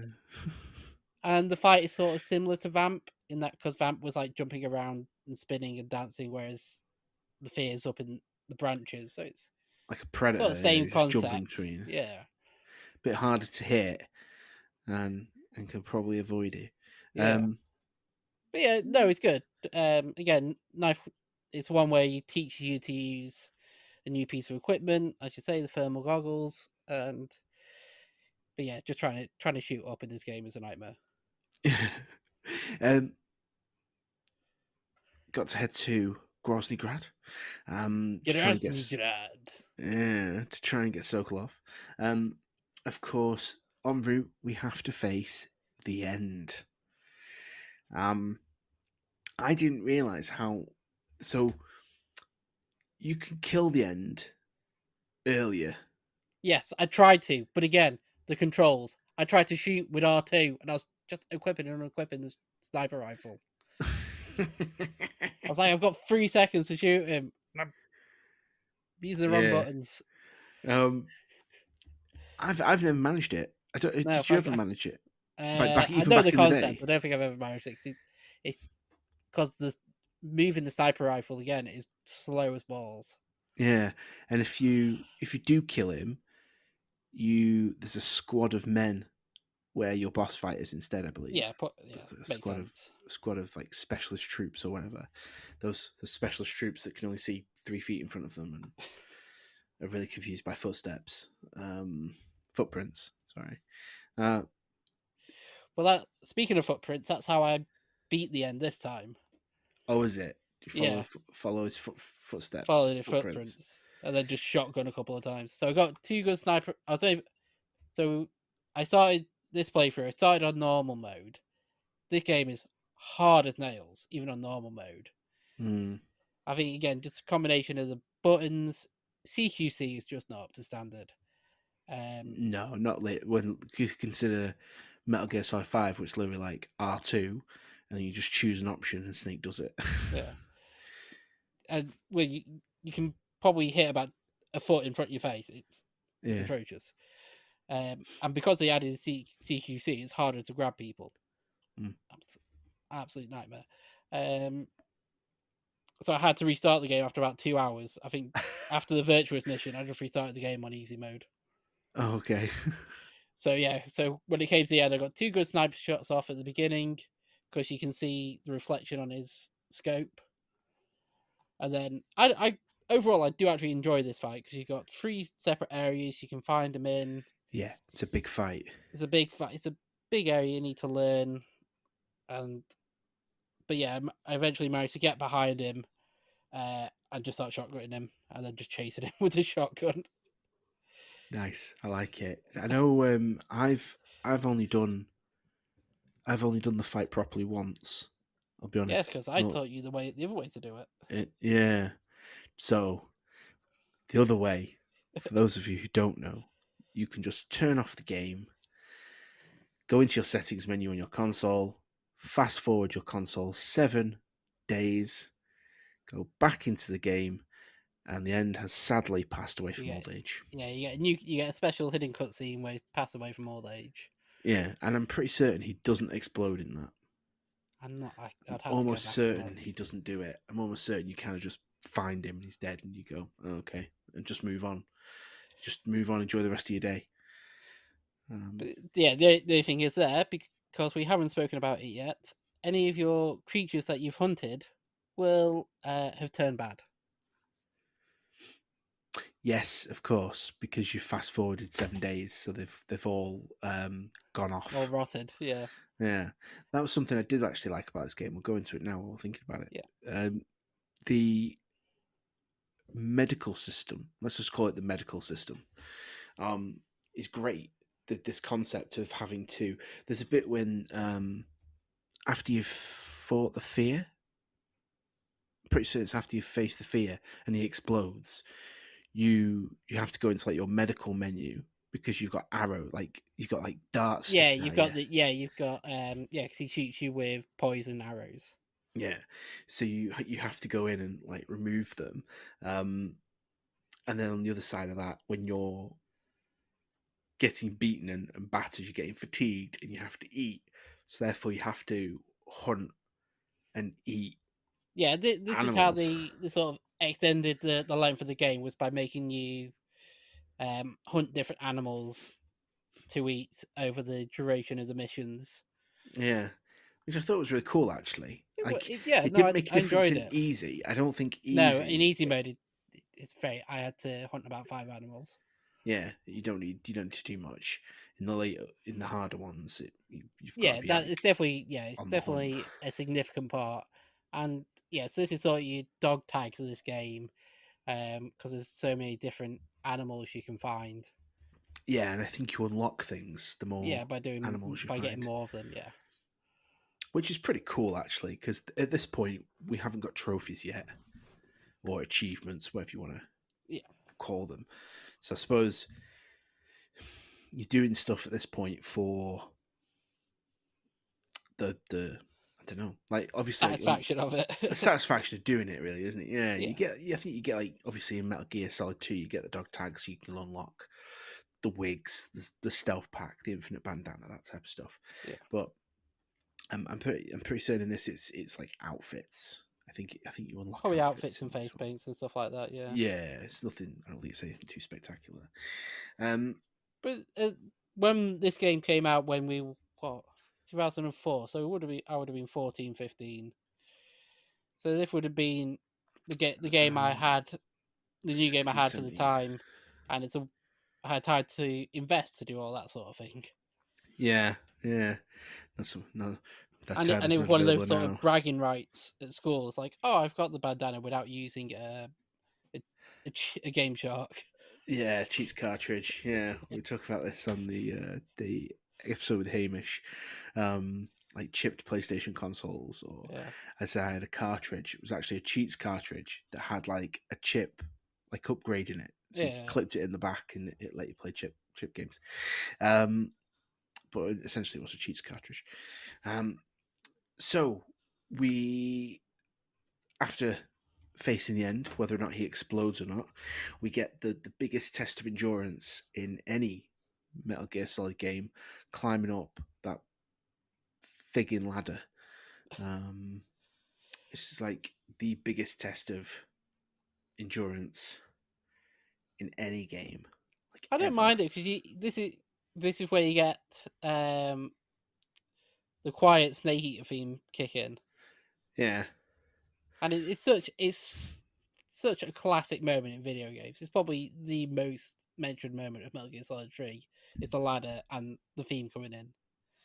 and the fight is sort of similar to Vamp in that because Vamp was like jumping around and spinning and dancing, whereas the fear's up in the branches. So it's Like a sort of predator, yeah, same you're just jumping concept. between. Yeah. Bit harder to hit and could probably avoid it. Yeah. Um, But yeah, no, it's good. Again, knife. It's one where you teach you to use a new piece of equipment, I should say, the thermal goggles, and but yeah, just trying to shoot up in this game is a nightmare. um, got to head to Grozny Grad to try and get Grad. yeah, to try and get Sokolov. Um, of course, en route we have to face the end. Um, I didn't realize how. So you can kill the end earlier. Yes, I tried to, but again, the controls. I tried to shoot with R2, and I was just equipping and unequipping the sniper rifle. I was like, I've got 3 seconds to shoot him. And I'm using the wrong Yeah. buttons. Um, I've never managed it. I don't. No, Did you ever manage it? I Even know the back in the concept. day. I don't think I've ever managed it. It's because the moving the sniper rifle again is slow as balls. Yeah, and if you do kill him, there's a squad of men where your boss fight is instead. I believe Yeah, a makes squad of sense. like specialist troops or whatever. Those the specialist troops that can only see 3 feet in front of them and are really confused by footprints. Sorry. Uh, Well, that speaking of footprints, that's how I beat the end this time. oh, is it? Do you Yeah, follow his following footsteps, the footprints? footprints, and then just shotgun a couple of times. So I got two good sniper. I was able, so I started this playthrough. I started on normal mode. This game is hard as nails, even on normal mode. Hmm. I think again, just a combination of the buttons. CQC is just not up to standard. No, not late. When you consider Metal Gear Solid 5, which is literally like R2, and then you just choose an option and Snake does it. Yeah, and well, you can probably hit about a foot in front of your face. It's Yeah. atrocious. And because they added CQC, it's harder to grab people. Mm. Absolute nightmare. So I had to restart the game after about 2 hours. I think after the virtuous mission, I just restarted the game on easy mode. Oh, okay. So yeah, so when it came to the end, I got two good sniper shots off at the beginning because you can see the reflection on his scope. And then I overall I do actually enjoy this fight because you got three separate areas you can find him in. Yeah, it's a big fight. It's a big fight. It's a big area you need to learn, and but yeah, I eventually managed to get behind him and just start shotgunning him, and then just chasing him with the shotgun. Nice. I like it. I know. I've only done the fight properly once. I'll be Yes, honest. because I No. taught you the other way to do it. Yeah. So the other way, for those of you who don't know, you can just turn off the game, go into your settings menu on your console, fast forward your console 7 days, go back into the game, and the end has sadly passed away You from get old age. you get a special hidden cutscene where he pass away from old age. Yeah, and I'm pretty certain he doesn't explode in that. I'm not. I'm I'd have to go almost back and look. certain he doesn't do it. I'm almost certain you kind of just find him and he's dead, and you go, oh, okay, and just move on. Just move on. Enjoy the rest of your day. But yeah, the thing is there because we haven't spoken about it yet. Any of your creatures that you've hunted will have turned bad. Yes, of course, because you fast forwarded 7 days, so they've all gone All off. rotted. Yeah, Yeah, that was something I did actually like about this game. We'll go into it now while we're thinking about it. yeah, The medical system, let's just call it the medical system, um, is great. This concept of having to, there's a bit when after you've fought the fear, pretty soon it's after you've faced the fear and he explodes, you have to go into like your medical menu because you've got arrow, like you've got like darts yeah. sticking You've out. got Yeah, the yeah. You've got yeah, because he shoots you with poison arrows. yeah. So you have to go in and like remove them, um, and then on the other side of that, when you're getting beaten and battered, you're getting fatigued, and you have to eat. So therefore, you have to hunt and eat Yeah, this is how animals. they sort of extended the length of the game was by making you hunt different animals to eat over the duration of the missions. Yeah, which I thought was really cool. Actually, like Yeah, it no, didn't make a I difference enjoyed in it. easy. I don't think No, in easy. easy mode, it's very. I had to hunt about 5 animals. Yeah, you don't need to do much in the later in the harder ones. You've got to Yeah, be that it's like definitely it's on the hunt. definitely a significant part. And yeah, so this is sort of your dog tags of this game, because there's so many different animals you can find. Yeah, and I think you unlock things the Yeah, more animals you by getting find, more of them. Yeah, which is pretty cool actually. Because at this point we haven't got trophies yet or achievements, whatever you want to yeah. call them. So I suppose you're doing stuff at this point for the I don't know, like obviously Satisfaction of it. the satisfaction of doing it, really, isn't it? Yeah, you Yeah, get. I think you get like obviously in Metal Gear Solid 2, you get the dog tags, so you can unlock the wigs, the stealth pack, the infinite bandana, that type of stuff. yeah. But I'm pretty certain in this it's like outfits. I think you unlock Probably outfits outfits in and this face one. paints and stuff like that. Yeah, Yeah, it's nothing. I don't think it's anything too spectacular. Um, but when this game came out, when we what 2004, so it would have been I would have been 14, 15. So this would have been the game I um, had, the new game I 16, had for the 17. time, and I had time to invest to do all that sort of thing. Yeah, yeah. That's no. That time And is it was not one of available those sort of now. bragging rights at school. It's like, oh, I've got the bandana without using a, a Game Shark. Yeah, cheats cartridge. Yeah, we talk about this on the episode with Hamish. Like chipped PlayStation consoles, or Yeah, as I had a cartridge. It was actually a cheats cartridge that had like a chip, like upgrade in it. So you yeah. clipped it in the back, and it let you play chip games. Um, but essentially, it was a cheats cartridge. Um, so we after facing the end, whether or not he explodes or not, we get the biggest test of endurance in any Metal Gear Solid game, climbing up that frigging ladder. Um, it's just like the biggest test of endurance in any game, like I don't ever. mind it because this is where you get the quiet Snake Eater theme kick in, Yeah, and it's such a classic moment in video games. It's probably the most mentioned moment of Metal Gear Solid 3. It's the ladder and the theme coming in.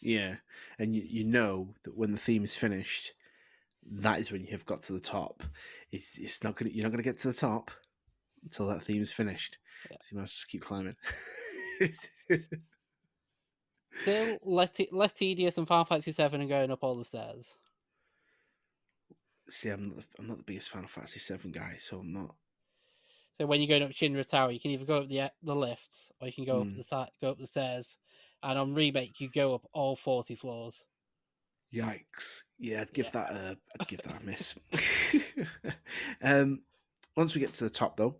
yeah, and you know that when the theme is finished, that is when you have got to the top. It's not gonna you're not gonna get to the top until that theme is finished. Yeah. So you must just keep climbing. Still less tedious than Final Fantasy 7 and going up all the stairs. See, I'm not the biggest Final Fantasy 7 guy, so I'm not. So when you're going up Shinra's Tower, you can either go up the lifts or you can Mm, go up the stairs. And on remake, you go up all 40 floors. yikes! Yeah, Yeah. I'd give that a miss. um, once we get to the top, though,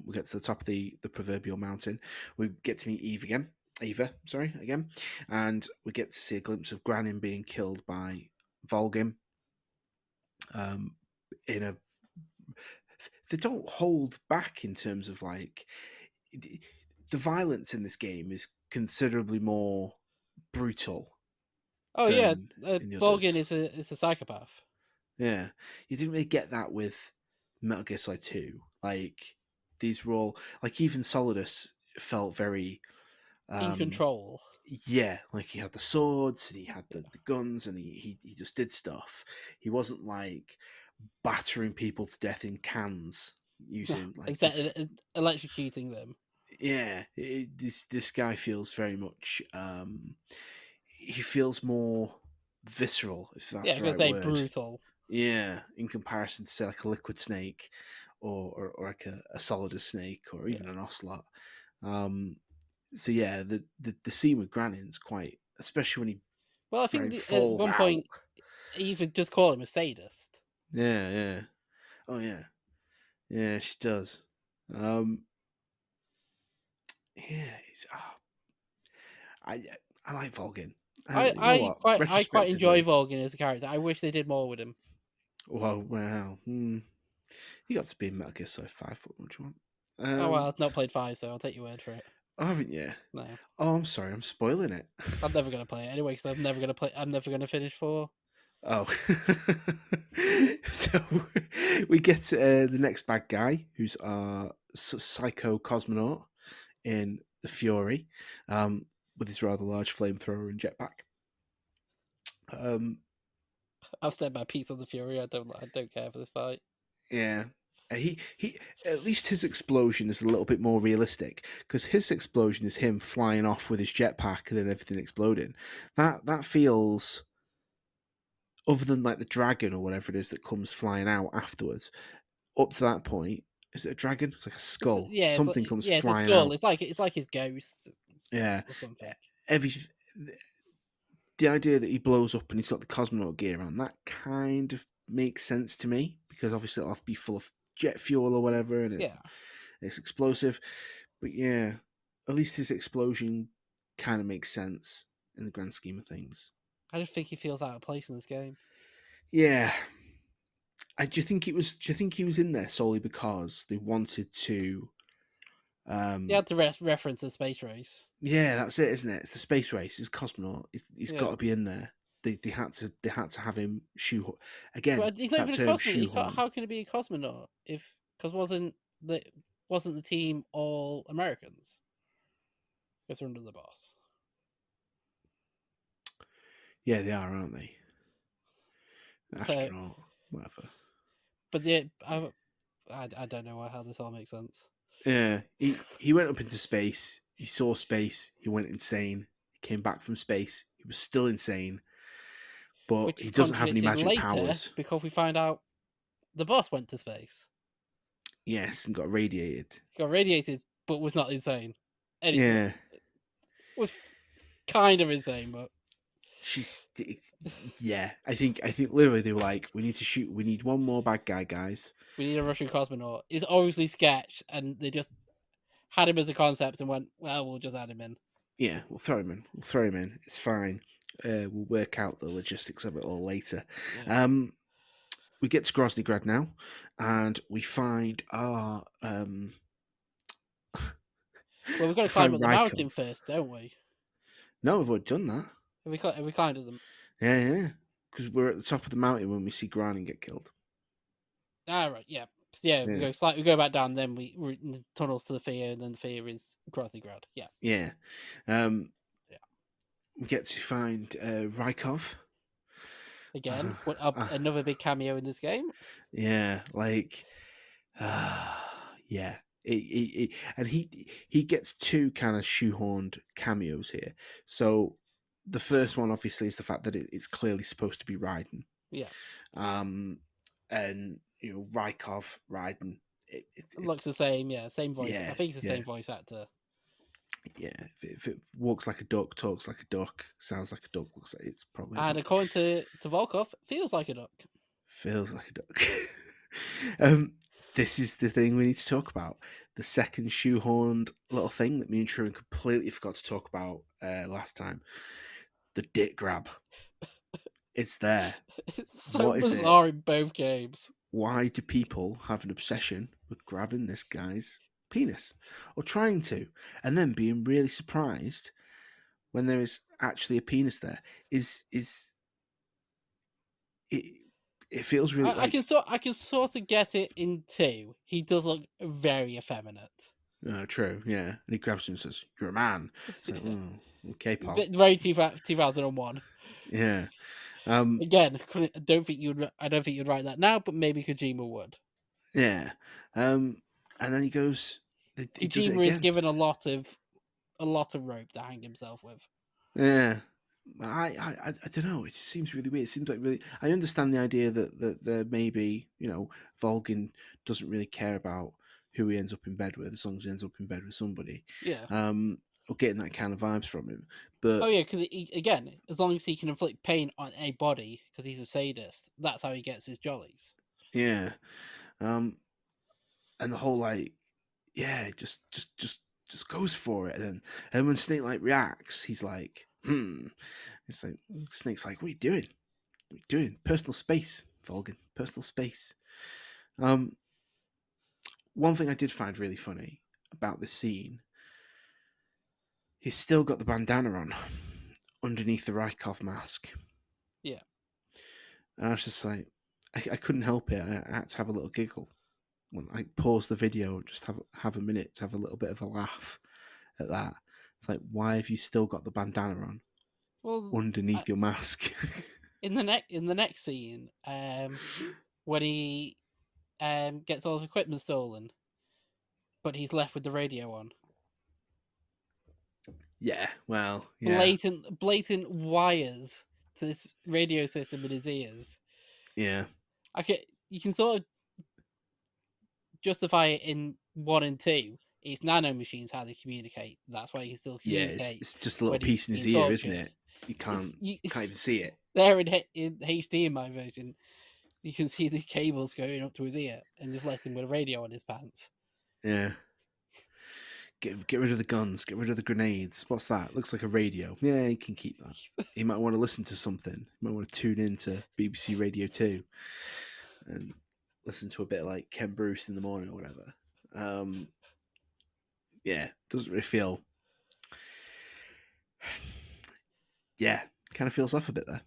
we get to the top of the proverbial mountain. We get to meet Eva, sorry, again, and we get to see a glimpse of Granin being killed by Volgin. Um, in a they don't hold back in terms of like the violence in this game is considerably more brutal Oh yeah, than in the Volgin others. is a psychopath. Yeah, you didn't really get that with Metal Gear Solid 2. Like, these were all like even Solidus felt very In um control. yeah, like he had the swords and he had Yeah. the guns and he just did stuff. He wasn't like battering people to death in cans using like Except his electrocuting them. yeah, this guy feels very much he feels more visceral, if Yeah, that's I'm the gonna right say word. brutal. Yeah, in comparison to say like a liquid snake or like a solid snake or Yeah. even an ocelot. Um, so yeah, the scene with Granin's quite, especially when Well, I think Granin at falls one out. point he even just call him a sadist. Yeah, yeah. Oh yeah, yeah. She does. Um, yeah. I I like Volgin. I You know I what? quite I quite enjoy Retrospectively, Volgin as a character. I wish they did more with him. wow. You got to be in Metal Gear Solid 5. What would you want? Oh well, I've not played 5, so I'll take your word for it. Oh, haven't you? No, Oh, I'm sorry. I'm spoiling it. I'm never gonna play it anyway because I'm never gonna play. I'm never gonna finish 4. Oh, so we get the next bad guy, who's our psycho cosmonaut in the Fury, with his rather large flamethrower and jetpack. Um, I've said my piece on the Fury. I don't care for this fight. yeah, he at least his explosion is a little bit more realistic because his explosion is him flying off with his jetpack and then everything exploding. That feels, other than like the dragon or whatever it is that comes flying out afterwards. Up to that point, is it a dragon? It's like a skull. Yeah, Something comes it's a flying skull. out. It's like his ghost Yeah. or something. Every the idea that he blows up and he's got the cosmonaut gear on, that kind of makes sense to me because obviously it'll have to be full of jet fuel or whatever and Yeah, it's explosive. But yeah, at least his explosion kind of makes sense in the grand scheme of things. I just think he feels out of place in this game. Yeah. Do you think it was? Do you think he was in there solely because they wanted to? He Um, had to reference a space race. Yeah, that's it, isn't it? It's the space race. It's cosmonaut. He's got Yeah, to be in there. They had to have him shoehorn again. but he's not That even a term cosmonaut. shoehorn. How can he be a cosmonaut if because the wasn't the team all Americans? If they're under the boss. Yeah, they are, aren't they? So, Astronaut, whatever. but the I don't know how this all makes sense. Yeah, he went up into space. He saw space. He went insane. He came back from space. He was still insane, but Which he is doesn't have any contradicted magic later powers. because we find out the boss went to space. Yes, and got radiated. He got radiated, but was not insane. Well, Yeah, was kind of insane, but she's yeah. I think literally they were like, we need to shoot. We need one more bad guy, guys. we need a Russian cosmonaut. It's obviously sketch, and they just had him as a concept and went, well, we'll just add him in. Yeah, we'll throw him in. We'll throw him in. It's fine. We'll work out the logistics of it all later. Yeah. Um, we get to Groznygrad now, and we find our Well, we've got to we climb find up the mountain Rykov. first, don't we? No, we've already done that. Have we climbed up them? Yeah, because we're at the top of the mountain when we see Granin get killed. Ah, right, yeah. Yeah, Yeah, we go back down, then we're in the tunnels to the Fear, and then the Fear is Groznygrad. Yeah. yeah. Um, Yeah. we get to find Rykov. Again, Uh, another big cameo in this game. yeah, like yeah. And he gets two kind of shoehorned cameos here. So the first one obviously is the fact that it's clearly supposed to be Raiden, Yeah. um, and you know Rykov Raiden. It looks the same, yeah, same voice. I Yeah, think it's the yeah, same voice actor. yeah. If it walks like a duck, talks like a duck, sounds like a duck, looks like it's probably a And duck. according to Volkov, feels like a duck. Feels like a duck. um, this is the thing we need to talk about. The second shoehorned little thing that me and Truman completely forgot to talk about last time. The dick grab. It's there. It's so What is it? bizarre in both games. Why do people have an obsession with grabbing this guy's penis? Or trying to, and then being really surprised when there is actually a penis there? Is it It feels really like I can sort of get it in 2. He does look very effeminate. true, yeah. And he grabs him and says, "You're a man." It's like, oh, okay, pal. Very 2001. Yeah. Um, Again, I don't think you'd write that now, but maybe Kojima would. yeah. And then he goes, he does it Kojima is again. given a lot of rope to hang himself with. Yeah. I don't know. It just seems really weird. It seems like really. I understand the idea that there maybe Volgin doesn't really care about who he ends up in bed with as long as he ends up in bed with somebody. Yeah. Or getting that kind of vibes from him. Oh But yeah, because again, as long as he can inflict pain on a body, because he's a sadist, that's how he gets his jollies. yeah, um, and the whole like yeah, just goes for it. And when Snake like reacts, he's like, hmm. It's like Snake's like, what are you doing? What are you doing? Personal space, Volgin. Personal space. Um, One thing I did find really funny about this scene, he's still got the bandana on underneath the Rykov mask. Yeah. And I was just like, I couldn't help it. I had to have a little giggle. When I pause the video and just have a minute to have a little bit of a laugh at that. It's like, why have you still got the bandana on Well, underneath your mask? in the next scene, when he gets all his equipment stolen, but he's left with the radio on. Yeah, well, yeah, Blatant wires to this radio system in his ears. yeah, You can sort of justify it in 1 and 2. It's nano machines how they communicate. That's why you can still yeah. communicate It's just a little when he's piece in his being ear, isn't tortured. it? You can't It's even see it. there in HD in my version. You can see the cables going up to his ear, and just left him with a radio on his pants. Yeah. Get rid of the guns. Get rid of the grenades. What's that? Looks like a radio. Yeah, you can keep that. You might want to listen to something. You might want to tune in to BBC Radio 2 and listen to a bit like Ken Bruce in the morning or whatever. Yeah, doesn't really feel. Yeah, kind of feels off a bit there.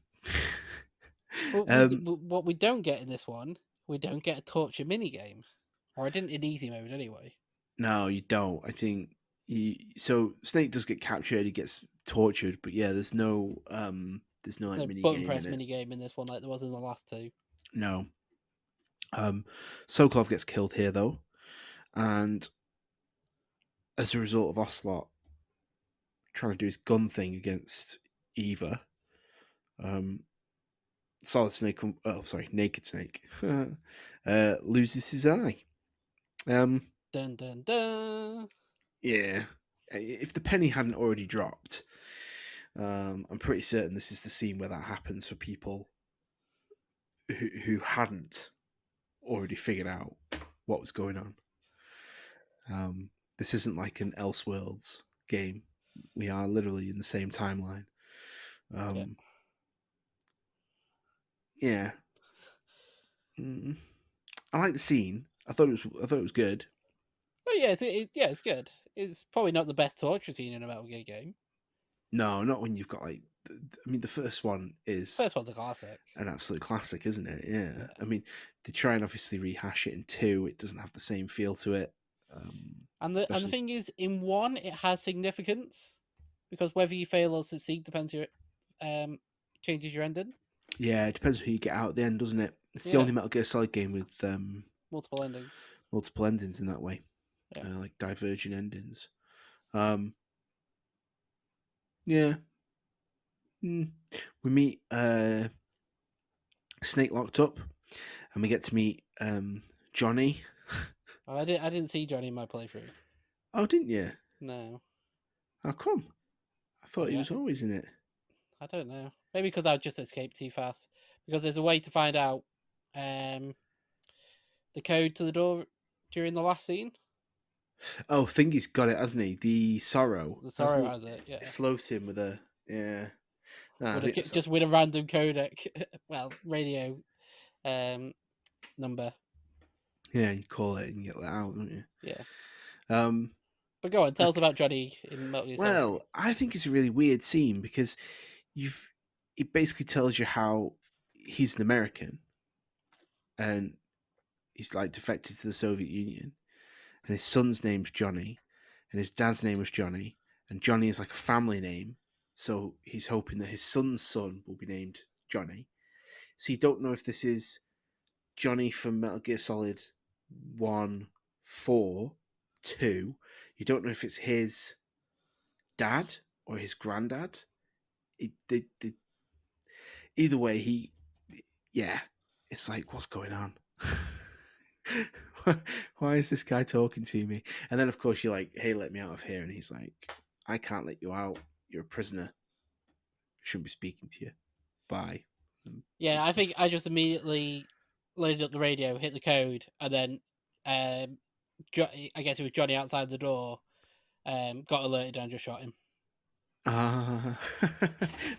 But what we don't get in this one, we don't get a torture minigame. Or I didn't in easy mode anyway. No, you don't. I think so Snake does get captured, he gets tortured, but yeah, there's no like No mini button game press in it. minigame in this one like there was in the last 2. No. Sokolov gets killed here though, and as a result of Ocelot trying to do his gun thing against Eva, Solid Snake, Naked Snake, loses his eye. Dun dun dun. Yeah, if the penny hadn't already dropped, I'm pretty certain this is the scene where that happens for people who hadn't already figured out what was going on. This isn't like an Elseworlds game. We are literally in the same timeline. Yeah. Yeah. Mm. I like the scene. I thought it was good. Oh yeah, it's good. It's probably not the best torture scene in a Metal Gear game. No, not when you've got like. I mean, the first one is First one's a classic. an absolute classic, isn't it? Yeah. Yeah. I mean, they try and obviously rehash it in 2. It doesn't have the same feel to it. And the Especially, thing is, in 1 it has significance because whether you fail or succeed depends your changes your ending. yeah, it depends who you get out at the end, doesn't it? It's the Yeah, only Metal Gear Solid game with multiple endings. multiple endings in that way, Yeah. like divergent endings. Yeah. Mm. We meet Snake locked up, and we get to meet Johnny. Oh, I didn't see Johnny in my playthrough. Oh, didn't you? No. How come? I thought he Yeah, was always in it. I don't know. Maybe because I just escaped too fast. Because there's a way to find out the code to the door during the last scene. Oh, Thingy's got it, hasn't he? The sorrow, The hasn't Sorrow he? has it, yeah. Floating with a yeah. Nah, I think that's Just with a random codec, well, radio number. yeah. You call it and you get let out, don't you? Yeah. Um. But go on, tell us Okay. about Johnny in Metal Gear Solid 3. Well, I think it's a really weird scene because it basically tells you how he's an American, and he's like defected to the Soviet Union, and his son's name's Johnny, and his dad's name was Johnny, and Johnny is like a family name, so he's hoping that his son's son will be named Johnny. So you don't know if this is Johnny from Metal Gear Solid 1, 4, 2. You don't know if it's his dad or his granddad. Either way, yeah, it's like, what's going on? Why is this guy talking to me? And then, of course, you're like, hey, let me out of here. And he's like, I can't let you out. You're a prisoner. I shouldn't be speaking to you. Bye. And Yeah, it I think just, I just immediately loaded up the radio, hit the code, and then um, I guess it was Johnny outside the door. Got alerted and just shot him. uh,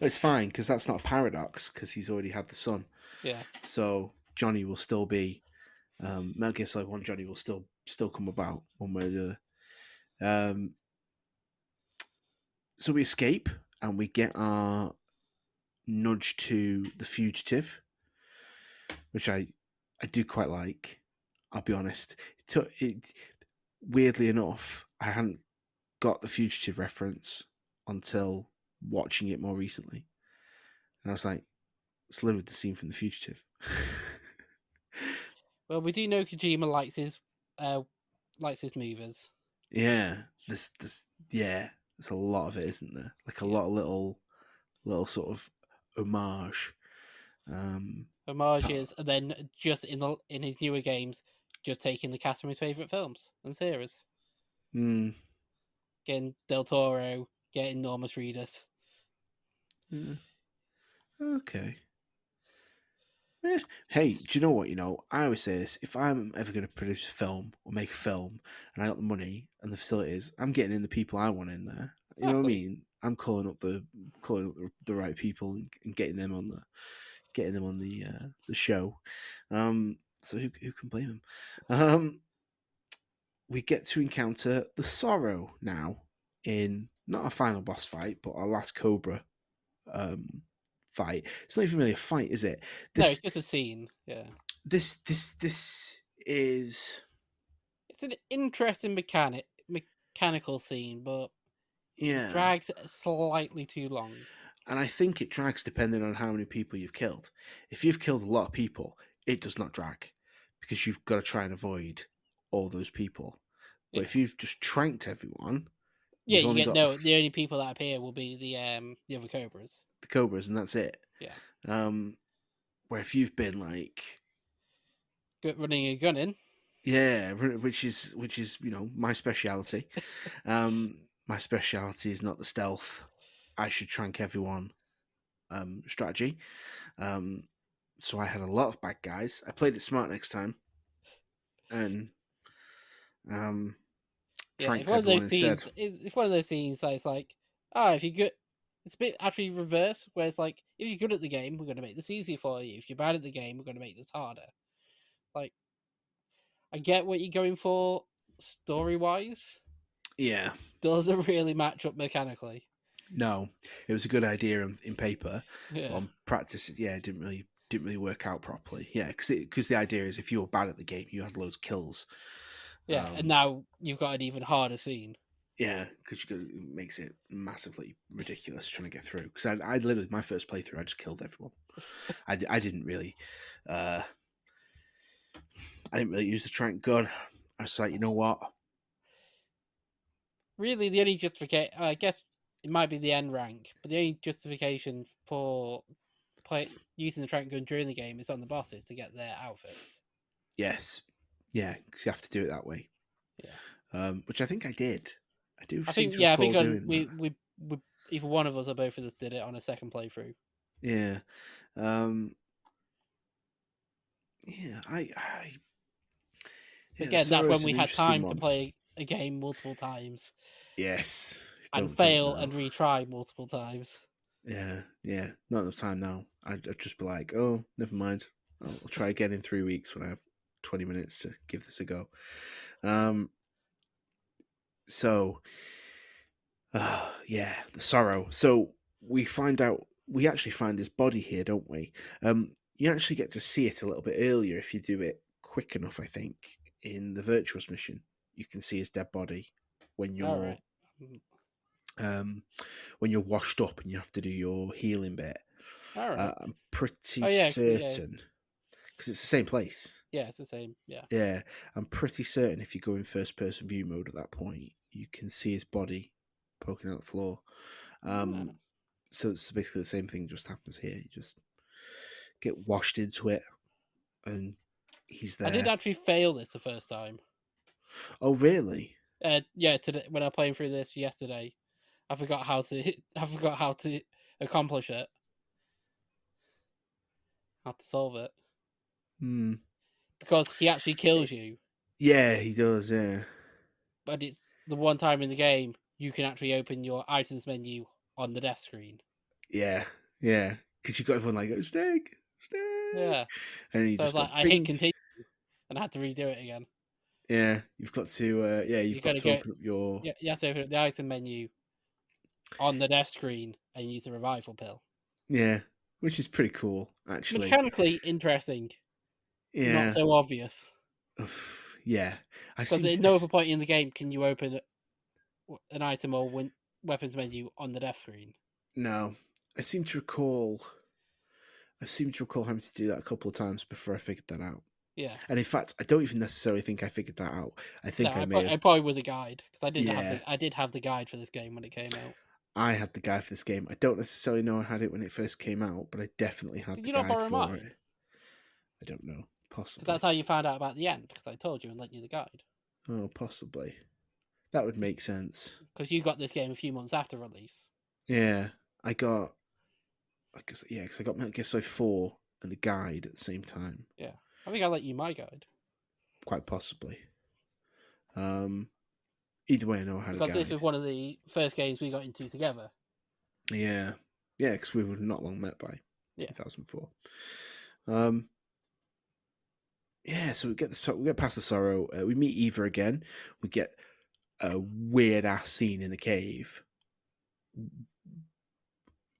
it's fine because that's not a paradox because he's already had the son. Yeah. So Johnny will still be Metal Gear Solid 1 Johnny will still come about one way or the other. So we escape and we get our nudge to the fugitive, which I do quite like. I'll be honest. Weirdly enough, I hadn't got the fugitive reference until watching it more recently, and I was like, "It's literally the scene from the fugitive." Well, we do know Kojima likes his movers. Yeah, yeah, there's a lot of it, isn't there? Like a Yeah. lot of little sort of homage. Um, Homages, and then just in his newer games, just taking the cast from his favorite films and series. mm, Getting Del Toro, getting Normus Reedus. yeah, okay. Eh, hey, do you know what? I always say this: if I'm ever going to produce a film or make a film, and I got the money and the facilities, I'm getting in the people I want in there. You know what I Exactly. mean? I'm calling up the right people and getting them on the show. So who can blame them? We get to encounter the Sorrow now in not a final boss fight, but our last Cobra um, fight. It's not even really a fight, is it? No, it's This just a scene. Yeah. this is It's an interesting mechanical scene, but it yeah, drags slightly too long. and I think it drags depending on how many people you've killed. If you've killed a lot of people, it does not drag because you've got to try and avoid all those people. But Yeah. if you've just tranked everyone, Yeah, you've you only get got no. The only people that appear will be the other cobras. the cobras, and that's it. Yeah, Um, where if you've been like, running and gunning. yeah, which is my speciality. My speciality is not the stealth. I should trank everyone strategy. Um, so I had a lot of bad guys. I played it smart next time and um, Yeah, it's tranked one of everyone those instead. scenes. It's one of those scenes that it's like, if you good, it's a bit actually reverse, where it's like, if you're good at the game, we're going to make this easier for you. If you're bad at the game, we're going to make this harder. Like, I get what you're going for story wise, Yeah, doesn't really match up mechanically. no, it was a good idea in paper, but Yeah, on practice, yeah, it didn't really work out properly. Yeah, because the idea is if you were bad at the game, you had loads of kills. yeah, and Um, now you've got an even harder scene. Yeah, because it makes it massively ridiculous trying to get through. Because I literally my first playthrough, I just killed everyone. I didn't really, uh, I didn't really use the trank gun. I was like, you know what? Really, the only justification, I guess, it might be the end rank, but the only justification for using the trank gun during the game is on the bosses to get their outfits. Yes, yeah, because you have to do it that way. Yeah. Which I think I did. I do I seem think to yeah, I think recall on doing that. we either one of us or both of us did it on a second playthrough. Yeah, um, yeah. Yeah. The Again, that's when Sorrow's we an had interesting time to one. play a game multiple times Yes, and don't fail know. and retry multiple times. Yeah. Not enough time now. I'd just be like, oh, never mind. I'll try again in 3 weeks when I have 20 minutes to give this a go. Um, so, the sorrow. So we actually find his body here, don't we? you actually get to see it a little bit earlier if you do it quick enough. I think in the virtuous mission, you can see his dead body when All you're right. Mm, um, when you're washed up and you have to do your healing bit. all right. I'm pretty Oh yeah, yeah, certain because it's the same place. yeah. It's the same. Yeah. Yeah, I'm pretty certain if you go in first person view mode at that point, you can see his body poking out the floor. Yeah. Um, so it's basically the same thing just happens here. You just get washed into it, and he's I did there. actually fail this the first time. Oh, really? Yeah, today when I played through this yesterday, I forgot how to I forgot how to accomplish it, how to solve it, Hmm. because he actually kills you. Yeah, he does. Yeah, But it's the one time in the game you can actually open your items menu on the death screen. yeah, yeah. Because you got everyone like, "Oh, snake, Yeah. snake," and then you So I was just like, go I hit bing. continue and I had to redo it again. Yeah, you've got to. Yeah, you've You got got to to get open up your. yeah, you have to open up the item menu on the death screen and use the revival pill. Yeah, which is pretty cool, actually. Mechanically interesting, not Yeah, so obvious. yeah. I Because seem at to. no other point in the game can you open an item or weapons menu on the death screen. No, I seem to recall. I seem to recall having to do that a couple of times before I figured that out. Yeah. And in fact, I don't even necessarily think I figured that out. I No, think I may I have. probably was a guide because Yeah, I did have the guide for this game when it came out. I had the guide for this game. I don't necessarily know I had it when it first came out, but I definitely had Did the you not guide borrow for mine? it. I don't know. Because that's Possibly. how you found out about the end. Because I told you and lent you the guide. Oh, possibly. That would make sense. Because you got this game a few months after release. Yeah, I got. I guess yeah, because I got Metal Gear Solid 4 and the guide at the same time. Yeah, I think I lent you my guide Quite possibly. Um, Either way, I know I had a because this guide. was one of the first games we got into together. Yeah, yeah, because we were not long met by Yeah, 2004. Um, yeah, so we get past the sorrow. We meet Eva again. We get a weird ass scene in the cave.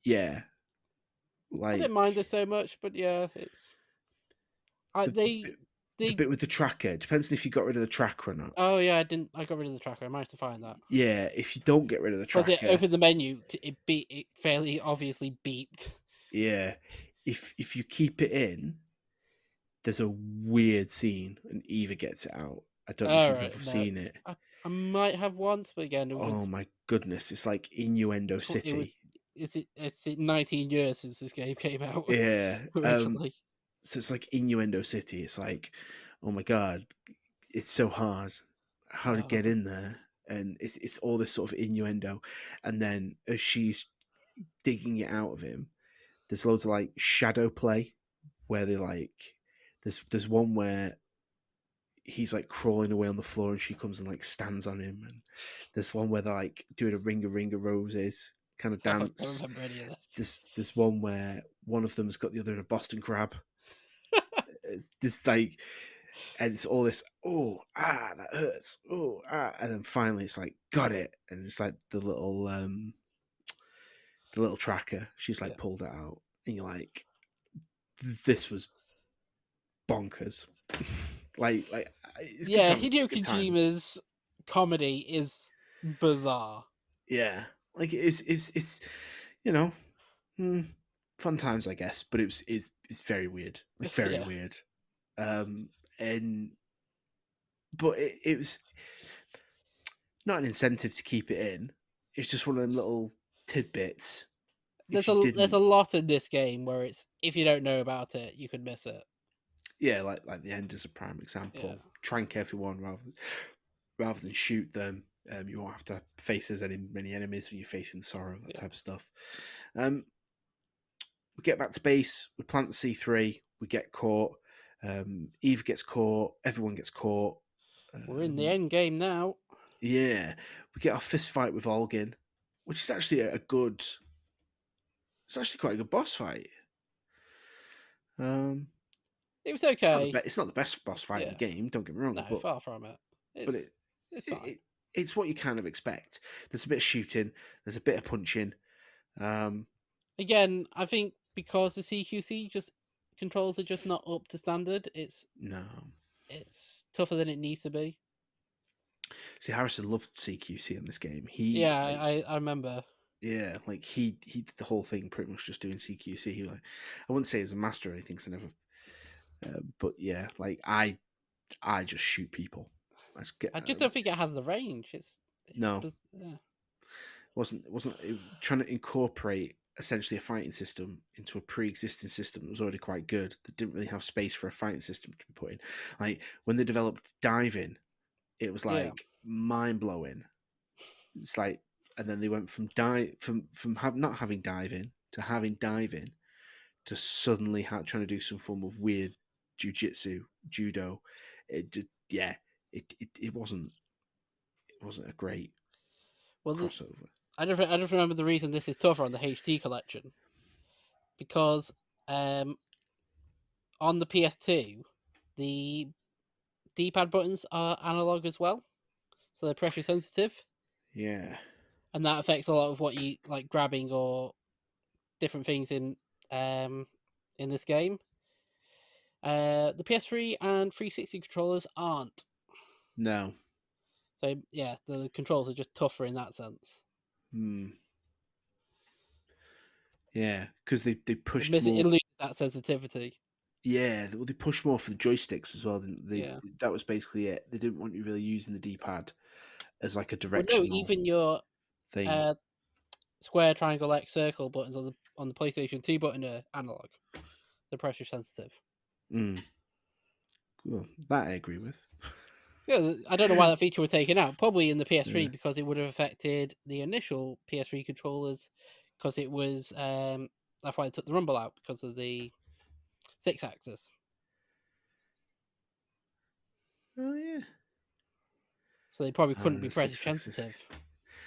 Yeah, I didn't like mind this so much, but yeah, it's I the the they bit with the tracker. It depends on if you got rid of the tracker or not. oh yeah, I didn't. I got rid of the tracker. I managed to find that Yeah, if you don't get rid of the because it tracker, opened the menu. It fairly obviously beeped. yeah, if you keep it in, there's a weird scene and Eva gets it out. I don't know if All you've right, ever no, seen it. I might have once, but again, Oh my goodness, it's like Innuendo it was City. it's 19 years since this game came out Yeah. originally. So it's like Innuendo City. It's like, oh my god, it's so hard how to get Oh, in there, and it's all this sort of innuendo, and then as she's digging it out of him, there's loads of like shadow play where they like there's one where he's like crawling away on the floor and she comes and like stands on him, and there's one where they're like doing a ring of roses kind of I don't dance. remember any of this. There's one where one of them's got the other in a Boston crab. This like, and it's all this, oh that hurts, oh and then finally it's like got it, and it's like the little tracker. She's Yeah, like pulled it out, and you're like, this was bonkers. It's good yeah. time, Hideo good time. Kojima's comedy is bizarre. Yeah, like it's you know, mm, fun times I guess, but it's very weird, like very Yeah, weird. Um, and but it was not an incentive to keep it in. It's just one of them little tidbits. If you there's a didn't, lot in this game where it's if you don't know about it, you could miss it. yeah, like the end is a prime Yeah, example. Trank everyone rather than shoot them. You won't have to face as many enemies when you're facing sorrow, that yeah. type of stuff. Um, we get back to base. We plant the C3. We get caught. Eve gets caught. Everyone gets caught. We're in the Um, end game now. yeah, we get our fist fight with Olgin, which is actually a good. It's actually quite a good boss fight. Um, It was okay. It's not the best boss fight in the Yeah, game. Don't get me wrong, no, far from it. but it, It's it, fine. it it's what you kind of expect. There's a bit of shooting. There's a bit of punching. Um, Again, I think because the CQC just controls are just not up to standard. No. It's tougher than it needs to be. See, Harrison loved CQC in this game. He Yeah, like I remember. yeah, like he did the whole thing pretty much just doing CQC. He like I wouldn't say he was a master or anything, 'cause I never. But yeah, like I just shoot people. I just get I just don't think it has the range. no. Yeah. Trying to incorporate essentially a fighting system into a pre-existing system that was already quite good that didn't really have space for a fighting system to be put in. Like when they developed diving, it was Yeah. like mind blowing. It's like, and then they went from not having diving to having diving to suddenly trying to do some form of weird jujitsu, judo. Yeah, it wasn't a great Well, crossover. I just remember the reason this is tougher on the HT collection because um, on the PS2, the D-pad buttons are analog as well, so they're pressure sensitive, Yeah, and that affects a lot of what you like grabbing or different things um in this game. The PS3 and 360 controllers aren't. no, So yeah, the controls are just tougher in that sense. hmm. Yeah, because they pushed It more. loses that sensitivity. Yeah, they pushed more for the joysticks as well. Yeah. That was basically it. They didn't want you really using the D-pad as like a Well, no, directional even your thing. uh, square, triangle, X, circle buttons on the PlayStation 2 button are analog. They're pressure sensitive. Mm. Well, that I agree with. Yeah, I don't know why that feature was taken out. Probably in the PS3 Yeah. because it would have affected the initial PS3 controllers because it was that's why they took the rumble out because of the six axis. Oh yeah. So they probably couldn't The be pressure six-axis sensitive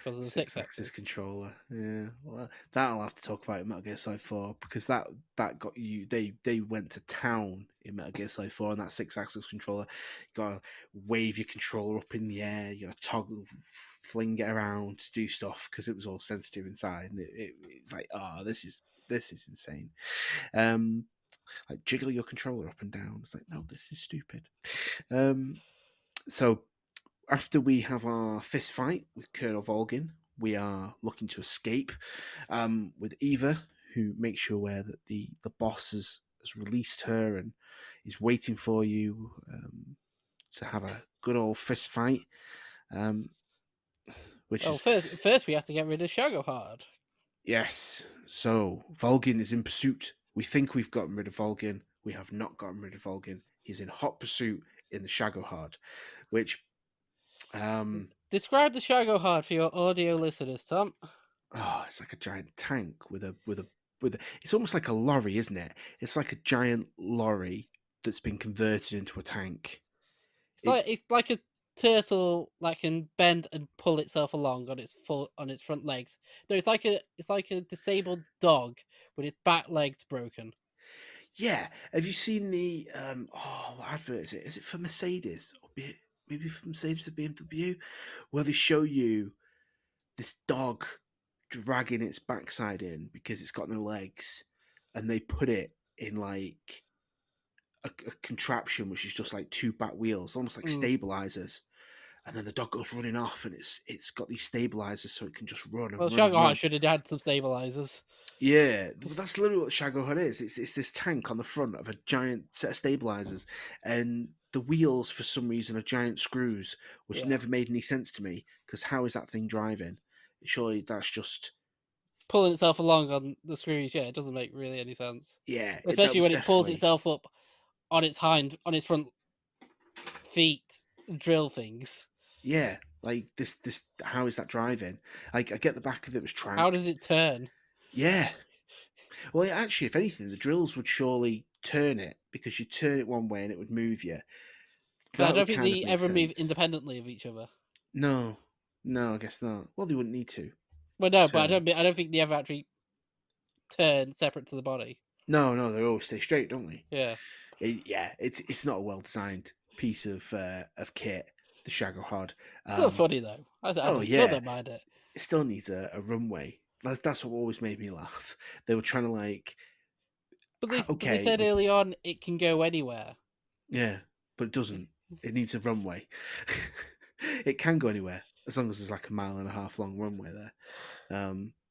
because of the six six-axis axis. controller. Yeah. Well, that I'll have to talk about in Metal Gear Solid 4 because that got you. They went to town in Metal Gear Solid 4 and that six-axis controller. You gotta wave your controller up in the air. You gotta toggle, fling it around to do stuff because it was all sensitive inside. And it's like, oh, this is insane. Um, like jiggle your controller up and down. It's like, no, this is stupid. Um, so after we have our fist fight with Colonel Volgin, we are looking to escape with Eva, who makes you aware that the boss has released her and is waiting for you to have a good old fist fight, um, which Well, is first we have to get rid of Shagohard. yes. So Volgin is in pursuit. We think we've gotten rid of Volgin. We have not gotten rid of Volgin. He's in hot pursuit in the Shagohard, which um, Describe the Shagohard for your audio listeners, Tom. it's like a giant tank with a. It's almost like a lorry, isn't it? It's like a giant lorry that's been converted into a tank. It's It's like a turtle that can bend and pull itself along on its front legs. No, it's like a disabled dog with its back legs broken. yeah. Have you seen the what advert is it? Is it for Mercedes or maybe for Mercedes or BMW, where they show you this dog dragging its backside in because it's got no legs, and they put it in like a contraption which is just like two back wheels, almost like Mm. stabilizers. And then the dog goes running off, and it's got these stabilizers so it can just run Well, and run and Shagohard run. should have had some stabilizers. Yeah, that's literally what Shagohod is. It's this tank on the front of a giant set of stabilizers, and the wheels for some reason are giant screws, which Yeah, never made any sense to me. Because how is that thing driving? Surely that's just pulling itself along on the screws. Yeah, it doesn't make really any sense, yeah. That especially was when it pulls definitely itself up on its front feet, drill things. yeah. Like this. How is that driving? Like I get the back of it was How does tracked. it turn? Yeah. Well, actually, if anything, the drills would surely turn it because you turn it one way and it would move you. But I That don't would think kind of they make ever move sense. independently of each other. No, no, I guess not. Well, they wouldn't need Well, to no, but turn. I don't think they ever actually turn separate to the body. No, no, they always stay straight, don't they? Yeah, Yeah, it's not a well designed piece of kit. The Shago Hod. still Um, funny though. oh I still yeah, don't mind it. it still needs a runway. That's what always made me laugh. They were trying to like But they Okay, said early on it can go anywhere. yeah, but it doesn't. It needs a runway. It can go anywhere as long as there's like a mile and a half long runway there.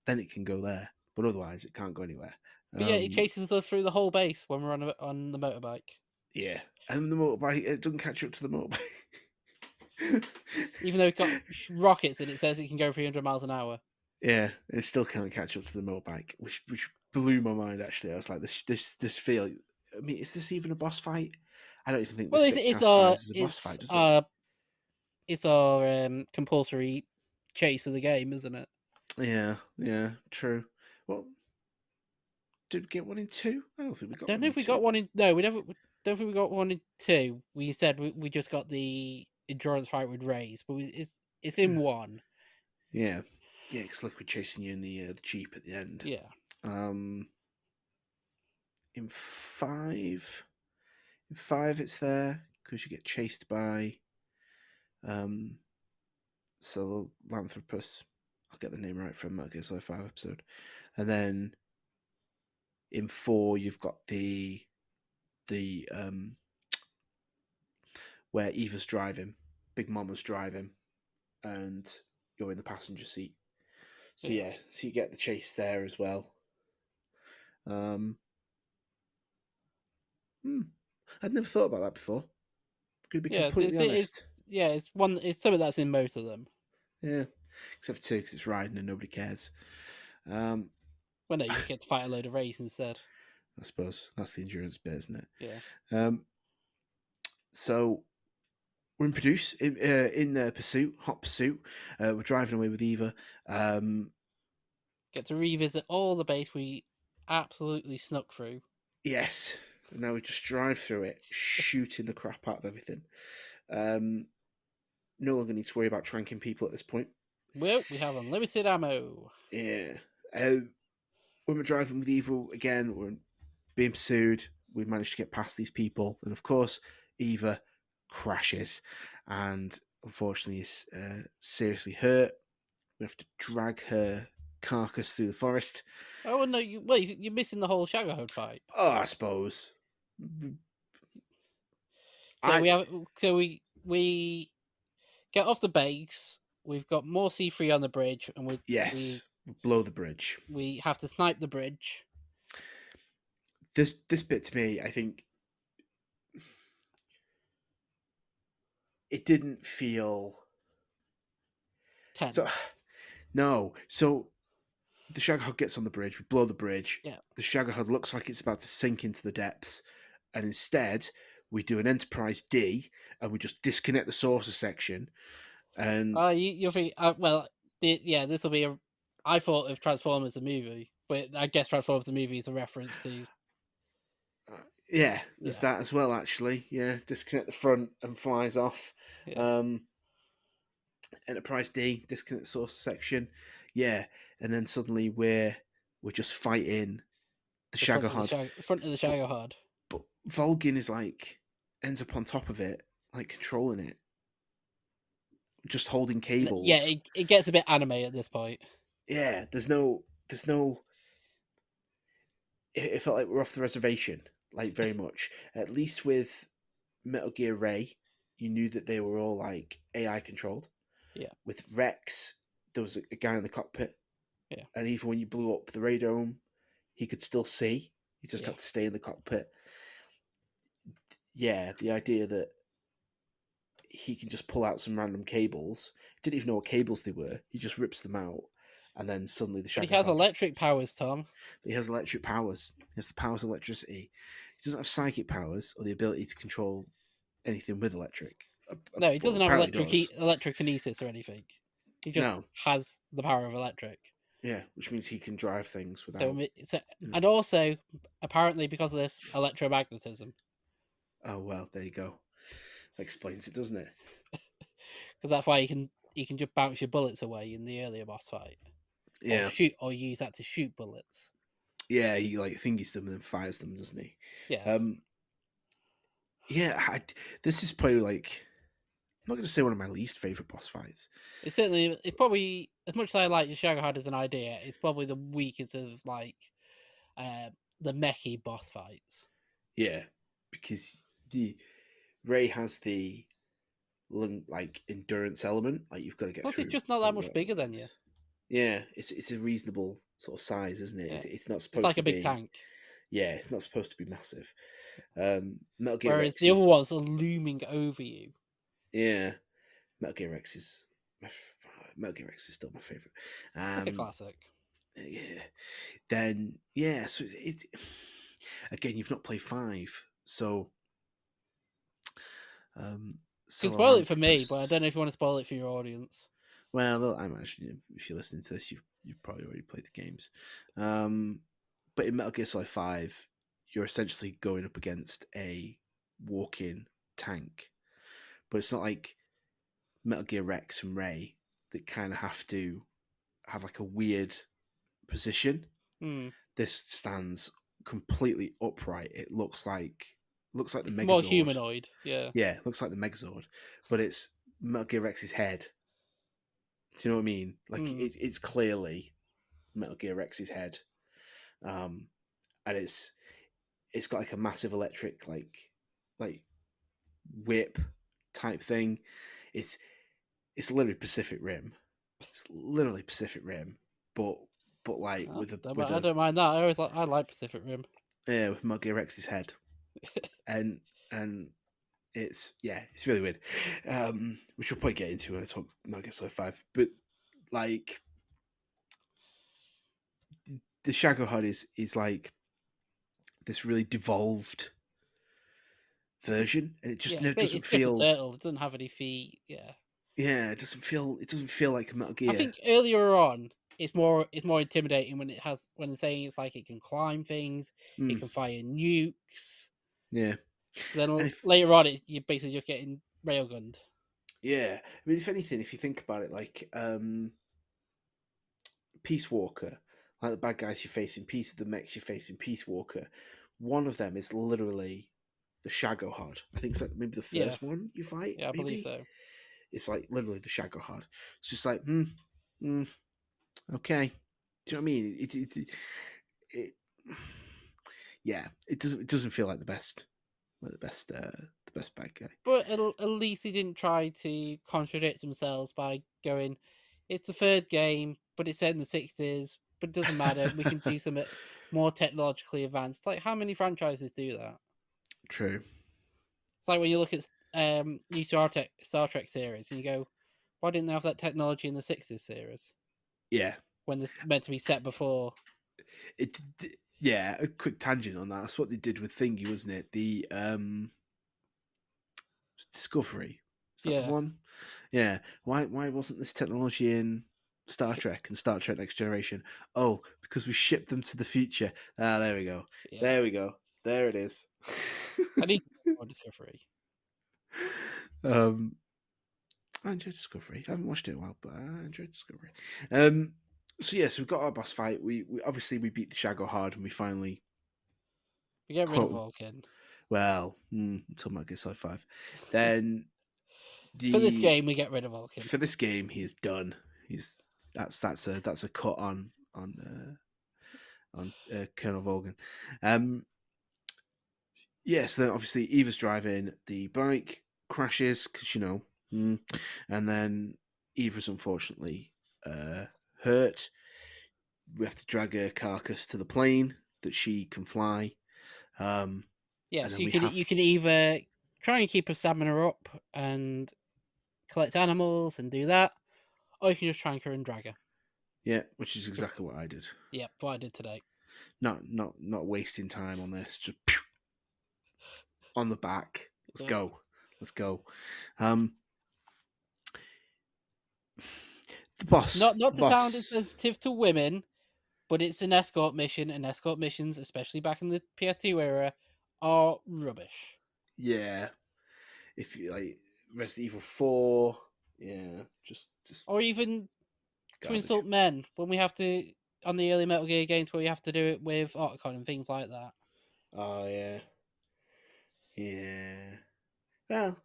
Then it can go there, but otherwise it can't go anywhere. But yeah, it Um, chases us through the whole base when we're on the motorbike. yeah, and the motorbike it doesn't catch up to the motorbike. Even though it's got rockets and it says it can go 300 miles an hour. Yeah, it still can't catch up to the motorbike, which blew my mind. Actually, I was like, this feel. I mean, is this even a boss fight? I don't even think Well, this bit classifies as a boss fight, does it? it's our compulsory chase of the game, isn't it? Yeah, yeah, true. Well, did we get one in two? I don't think we got Don't one know in if we two. got one in. No, we never. Don't think we got one in two. We said we just got the endurance fight with Rays, but it's in one. Yeah, yeah, because Liquid chasing you in the jeep at the end. Yeah, Um, in five, it's there because you get chased by um Salanthropus. I'll get the name right from Metal Gear Solid 5 episode. And then in 4, you've got the where Eva's driving, Big Mama's driving, and you're in the passenger seat. So yeah, yeah, so you get the chase there as well. Um, hmm, I'd never thought about that before. Gonna be yeah. completely honest. It's one. It's something that's in most of them. Yeah, except for 2 because it's riding and nobody cares. Um, Well, no, you just get to fight a load of Rays instead. I suppose that's the endurance bit, isn't it? Yeah, So we're in pursuit, hot pursuit. We're driving away with Eva. Um, get to revisit all the base we absolutely snuck through. yes, and now we just drive through it, shooting the crap out of everything. Um, no longer need to worry about tranking people at this point. Well, we have unlimited ammo. Yeah. When we're driving with Eva again, we're being pursued. We managed to get past these people, and of course, Eva crashes, and unfortunately is seriously hurt. We have to drag her carcass through the forest. Oh no, you're missing the whole Shaggerhode fight. Oh, I suppose. So I we get off the base. We've got more C3 on the bridge, and we yes, blow the bridge. we have to snipe the bridge. This bit to me, I think it didn't feel so. Tense. No, so the Shagahog gets on the bridge. We blow the bridge. Yeah. The Shagahog looks like it's about to sink into the depths, and instead we do an Enterprise D, and we just disconnect the saucer section. And You'll think this will be a. I thought of Transformers the movie, but I guess Transformers the movie is a reference to yeah, there's yeah that as well. Actually, yeah, disconnect the front and flies off. yeah Um, Enterprise D, disconnect the saucer section. Yeah, and then suddenly we're just fighting the Shagahod, the front of the but Shaggerhod. but Volgin is like ends up on top of it, like controlling it, just holding And yeah, cables. it gets a bit anime at this point. Yeah, there's no. It felt like we're off the reservation, like very much. At least with Metal Gear Ray, you knew that they were all like AI controlled. Yeah, With Rex, there was a guy in the cockpit, yeah, and even when you blew up the radome, he could still see. He just yeah. had to stay in the cockpit. Yeah, the idea that he can just pull out some random cables. Didn't even know what cables they were. He just rips them out, and then suddenly the But he has Shagahod just electric powers, Tom. he has electric powers. He has the powers of electricity. He doesn't have psychic powers or the ability to control anything with electric. No, he Well, doesn't have apparently does. electrokinesis or anything. He just No, has the power of electric. yeah, which means he can drive things So, without. You know. and also apparently because of this electromagnetism, Oh well, there you go. That explains it, doesn't it? because that's why he can just bounce your bullets away in the earlier boss fight, Yeah, or use that to shoot bullets. yeah. He like fingers them and then fires them, doesn't he? Yeah, Um, yeah. This is probably like I'm not going to say one of my least favorite boss fights. it's probably as much as I like Shagahad as an idea, it's probably the weakest of like uh, the mechy boss fights. Yeah, because the Ray has the like endurance element. Like you've got to get Plus, it's through just not a that much lot of bigger than you. bits. Yeah, it's a reasonable sort of size, isn't it? Yeah, It's not it's supposed like to a big be. tank. Yeah, it's not supposed to be massive. Metal Gear Whereas Rex the other is. ones are looming over you. Yeah, Metal Gear Rex is. Metal Gear Rex is still my favorite. It's a Um, classic. yeah. Then yeah, so again, you've not played five, so um, You can spoil it for me, Sahelanthropus. but I don't know if you want to spoil it for your audience. Well, I imagine if you're listening to this, you've probably already played the games. Um, but in Metal Gear Solid 5, you're essentially going up against a walking tank. But it's not like Metal Gear Rex and Ray that kind of have to have like a weird position. Hmm. This stands completely upright. It looks like the It's more Megazord. humanoid. Yeah. Yeah, it looks like the Megazord, but it's Metal Gear Rex's head. Do you know what I mean? Like Hmm. it's clearly Metal Gear Rex's head, um, and it's got like a massive electric like whip type thing. It's it's literally Pacific Rim. It's literally Pacific Rim, but like Oh, with I a don't mind that. I like Pacific Rim. yeah with Metal Gear Rex's head, and and it's really weird, which we'll probably get into when I talk Metal Gear Solid 5. But like the Shadow HUD is like this really devolved version, and it just doesn't It's just a feel. turtle. It doesn't have any feet. Yeah. Yeah, it doesn't feel like a Metal I Gear. think earlier on, it's more intimidating when it's saying it's like it can climb things, it Mm, can fire nukes. yeah, But then and if later on, you're basically just getting railgunned. yeah, I mean, if anything, if you think about it, like Peace Walker, like the bad guys you face in Peace, the mechs you face in Peace Walker, one of them is literally the Shago HUD. I think it's like maybe the Yeah, first one you fight. yeah, I believe Maybe so. it's like literally the Shago HUD. It's just like, mm, okay. Do you know what I mean? It yeah, it doesn't feel like the best bad guy. But at least they didn't try to contradict themselves by going, "It's the third game, but it's set in the '60s, but it doesn't matter. We can do some more technologically advanced." Like, how many franchises do that? True. It's like when you look at new Star Trek series, and you go, "Why didn't they have that technology in the '60s series Yeah. when this meant to be set before?" It yeah, a quick tangent on that. That's what they did with Thingy, wasn't it? The Discovery. Is that the Yeah, one? Yeah. Why wasn't this technology in Star Trek and Star Trek Next Generation? Oh, because we shipped them to the future. Ah, there we go. yeah. There we go. There it is. I need more Discovery. um I enjoyed Discovery. I haven't watched it in a while, but I enjoyed Discovery. Um so yeah, so we got our boss fight. We obviously we beat the Shago hard and we finally We get rid of quote Vulcan. well, until Metal Gear Solid 5. Then For this the game, we get rid of Vulcan. for this game he is done. He's that's a cut on Colonel Volgan. Um yeah, so then obviously Eva's driving the bike, crashes because and then Eva's unfortunately hurt. We have to drag her carcass to the plane that she can fly. Um and Yes, then we have you can either try and keep her stamina up and collect animals and do that, or you can just trank her and drag her. yeah, which is exactly what I did. Yep, what I did today. Not wasting time on this. Just on the back. Let's Yep. go. Let's go. Um, the boss. Not The to sound boss. insensitive to women, but it's an escort mission, and escort missions, especially back in the PS2 era, are rubbish. Yeah. If you like Resident Evil 4, yeah, just Or even to garbage. insult men when we have to on the early Metal Gear games where we have to do it with Otacon and things like that. Oh yeah. Yeah. Well,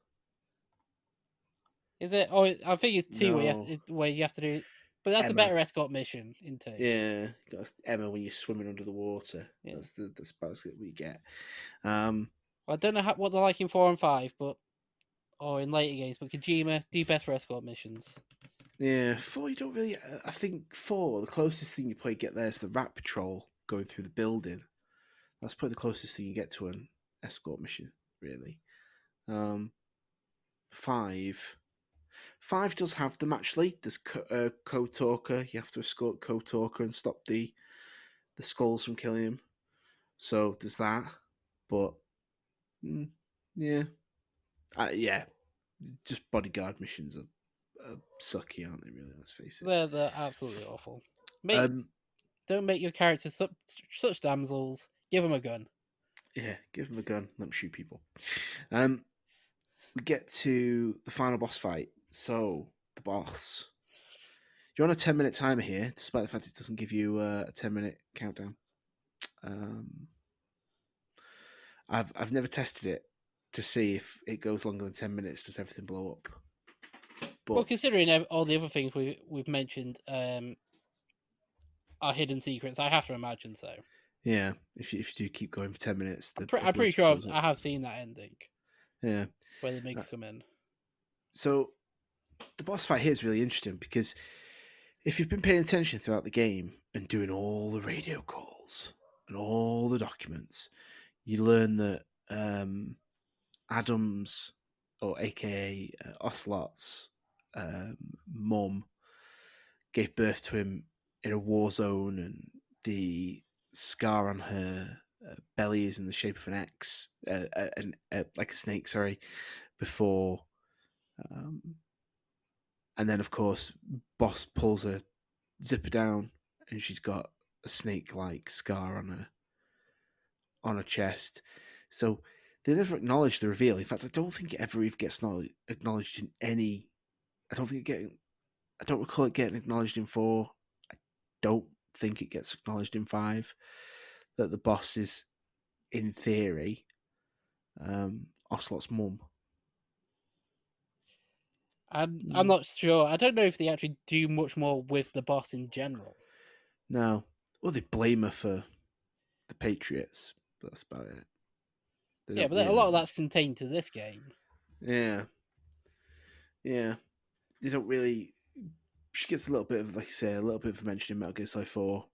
Is it? Oh, I think it's two no. where you have to do. But that's a Emma. better escort mission in 2. Yeah, got Emma when you're swimming under the water. Yeah. That's basically what we get. Um, Well, I don't know what they're like in 4 and 5, but or in later games, but Kojima do better escort missions. yeah, four you don't really. I think four the closest thing you probably get there is the rat patrol going through the building. That's probably the closest thing you get to an escort mission, really. Um, five. Five does have them actually. There's Code Talker. You have to escort Code Talker and stop the skulls from killing him. So there's that. But yeah, yeah, just bodyguard missions are sucky, aren't they? Really, let's face it. They're absolutely awful. Um, Don't make your characters such damsels. Give them a gun. yeah, give them a gun, let them shoot people. We get to the final boss fight. So the boss. You're on a 10-minute timer here, despite the fact it doesn't give you a 10-minute countdown. Um, I've never tested it to see if it goes longer than 10 minutes. Does everything blow up? Well, But considering all the other things we've mentioned are hidden secrets, I have to imagine so. yeah, if you do keep going for 10 minutes, I'm pretty eventually sure blows up. I have seen that ending. Yeah, Where the MiGs come in. so the boss fight here is really interesting because if you've been paying attention throughout the game and doing all the radio calls and all the documents, you learn that Adam's, or AKA Ocelot's mum, gave birth to him in a war zone, and the scar on her belly is in the shape of an X, like a snake, sorry, before. Um, and then, of course, Boss pulls her zipper down, and she's got a snake-like scar on her chest. So they never acknowledge the reveal. In fact, I don't think it ever even gets acknowledged in any. I don't think it getting. I don't recall it getting acknowledged in four. I don't think it gets acknowledged in five. That the boss is, in theory, Ocelot's mum. I'm not sure. I don't know if they actually do much more with the boss in general. No. Well, they blame her for the Patriots. But that's about it. They Yeah, don't but a lot of really. that's contained to this game. Yeah. Yeah. They don't really. She gets a little bit of, like I say, a little bit of a mention in Metal Gear Solid 4.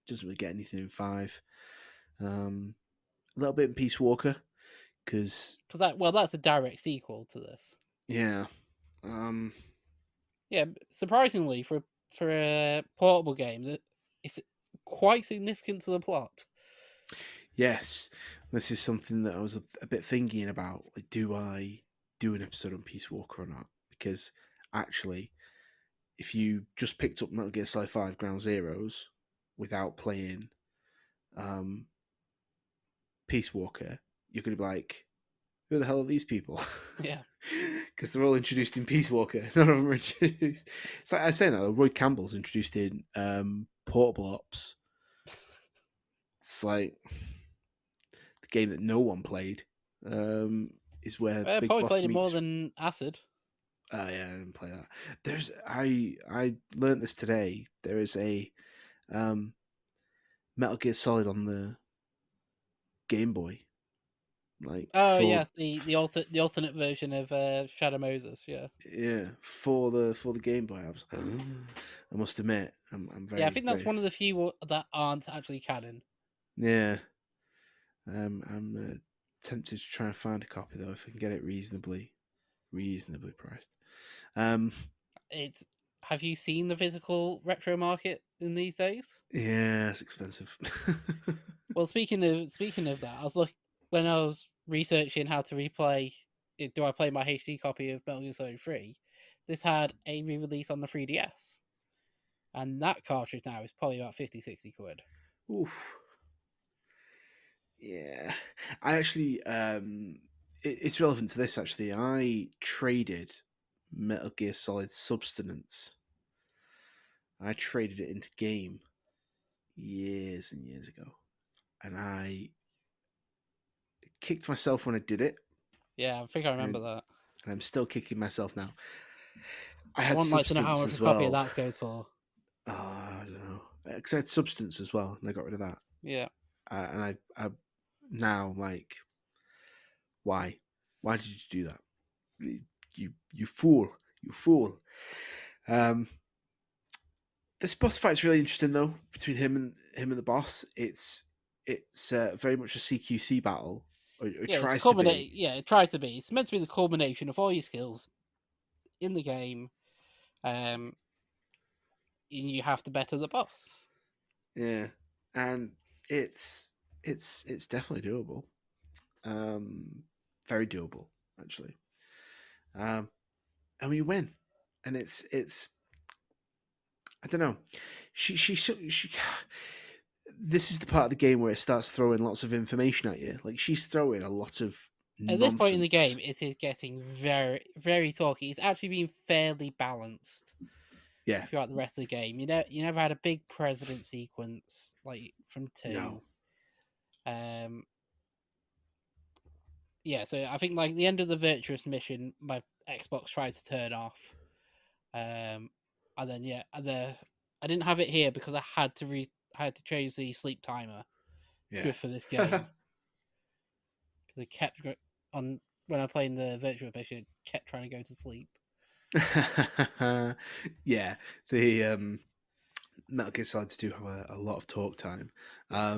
Doesn't really get anything in 5. A little bit in Peace Walker, because that's a direct sequel to this. yeah, um, Yeah, surprisingly for a portable game, that it's quite significant to the plot. yes, this is something that I was a bit thinking about. Like, do I do an episode on Peace Walker or not? Because actually, if you just picked up Metal Gear Solid 5 Ground Zeroes without playing um, Peace Walker, you're going to be like, who the hell are these people? Yeah. Because they're all introduced in Peace Walker. None of them are introduced. It's like I was saying that Roy Campbell's introduced in Portable Ops. It's like the game that no one played. Is where I Big probably Boss played it more meets. than Acid. Yeah, I didn't play that. There's I learned this today. There is a Metal Gear Solid on the Game Boy, like Oh yes, the alternate version of Shadow Moses. Yeah, for the Game Boy. I was, I must admit, I'm yeah. I very think that's very one of the few that aren't actually canon. yeah. I'm tempted to try and find a copy though if I can get it reasonably priced. Um, It's Have you seen the physical retro market in these days? yeah, it's expensive. Well, speaking of that, when I was researching how to replay. Do I play my HD copy of Metal Gear Solid 3? This had a re-release on the 3DS, and that cartridge now is probably about 50-60 quid. Oof. Yeah, I actually it's relevant to this actually. I traded Metal Gear Solid Substance. I traded it into game years and years ago, and I kicked myself when I did it, Yeah, I think I remember and, that. and I'm still kicking myself now. I I had would like to know how Substance much a as copy of well. that goes for. I don't know. Because I had substance as well, and I got rid of that. Yeah. And I now like, why? Why did you do that? You fool! You fool! Um, this boss fight's really interesting though between him and the boss. It's very much a CQC battle, or it Yeah, it's a tries to culminate. be. Yeah, it tries to be. It's meant to be the culmination of all your skills in the game. Um, and you have to better the boss. Yeah, and it's it's definitely doable. Um, very doable actually. Um, and we win, and it's I don't know. She. This is the part of the game where it starts throwing lots of information at you. Like she's throwing a lot of At this point in the nonsense. game, it is getting very, very talky. It's actually been fairly balanced Yeah, throughout the rest of the game. You never had a big president sequence like from two. no, Um, yeah, so I think like the end of the virtuous mission, my Xbox tried to turn off. And then yeah, I didn't have it here because I had to change the sleep timer yeah, just for this game because it kept on when I played in the virtual mission, it kept trying to go to sleep. yeah. The Metal Gear Solids do have a lot of talk time. Yeah,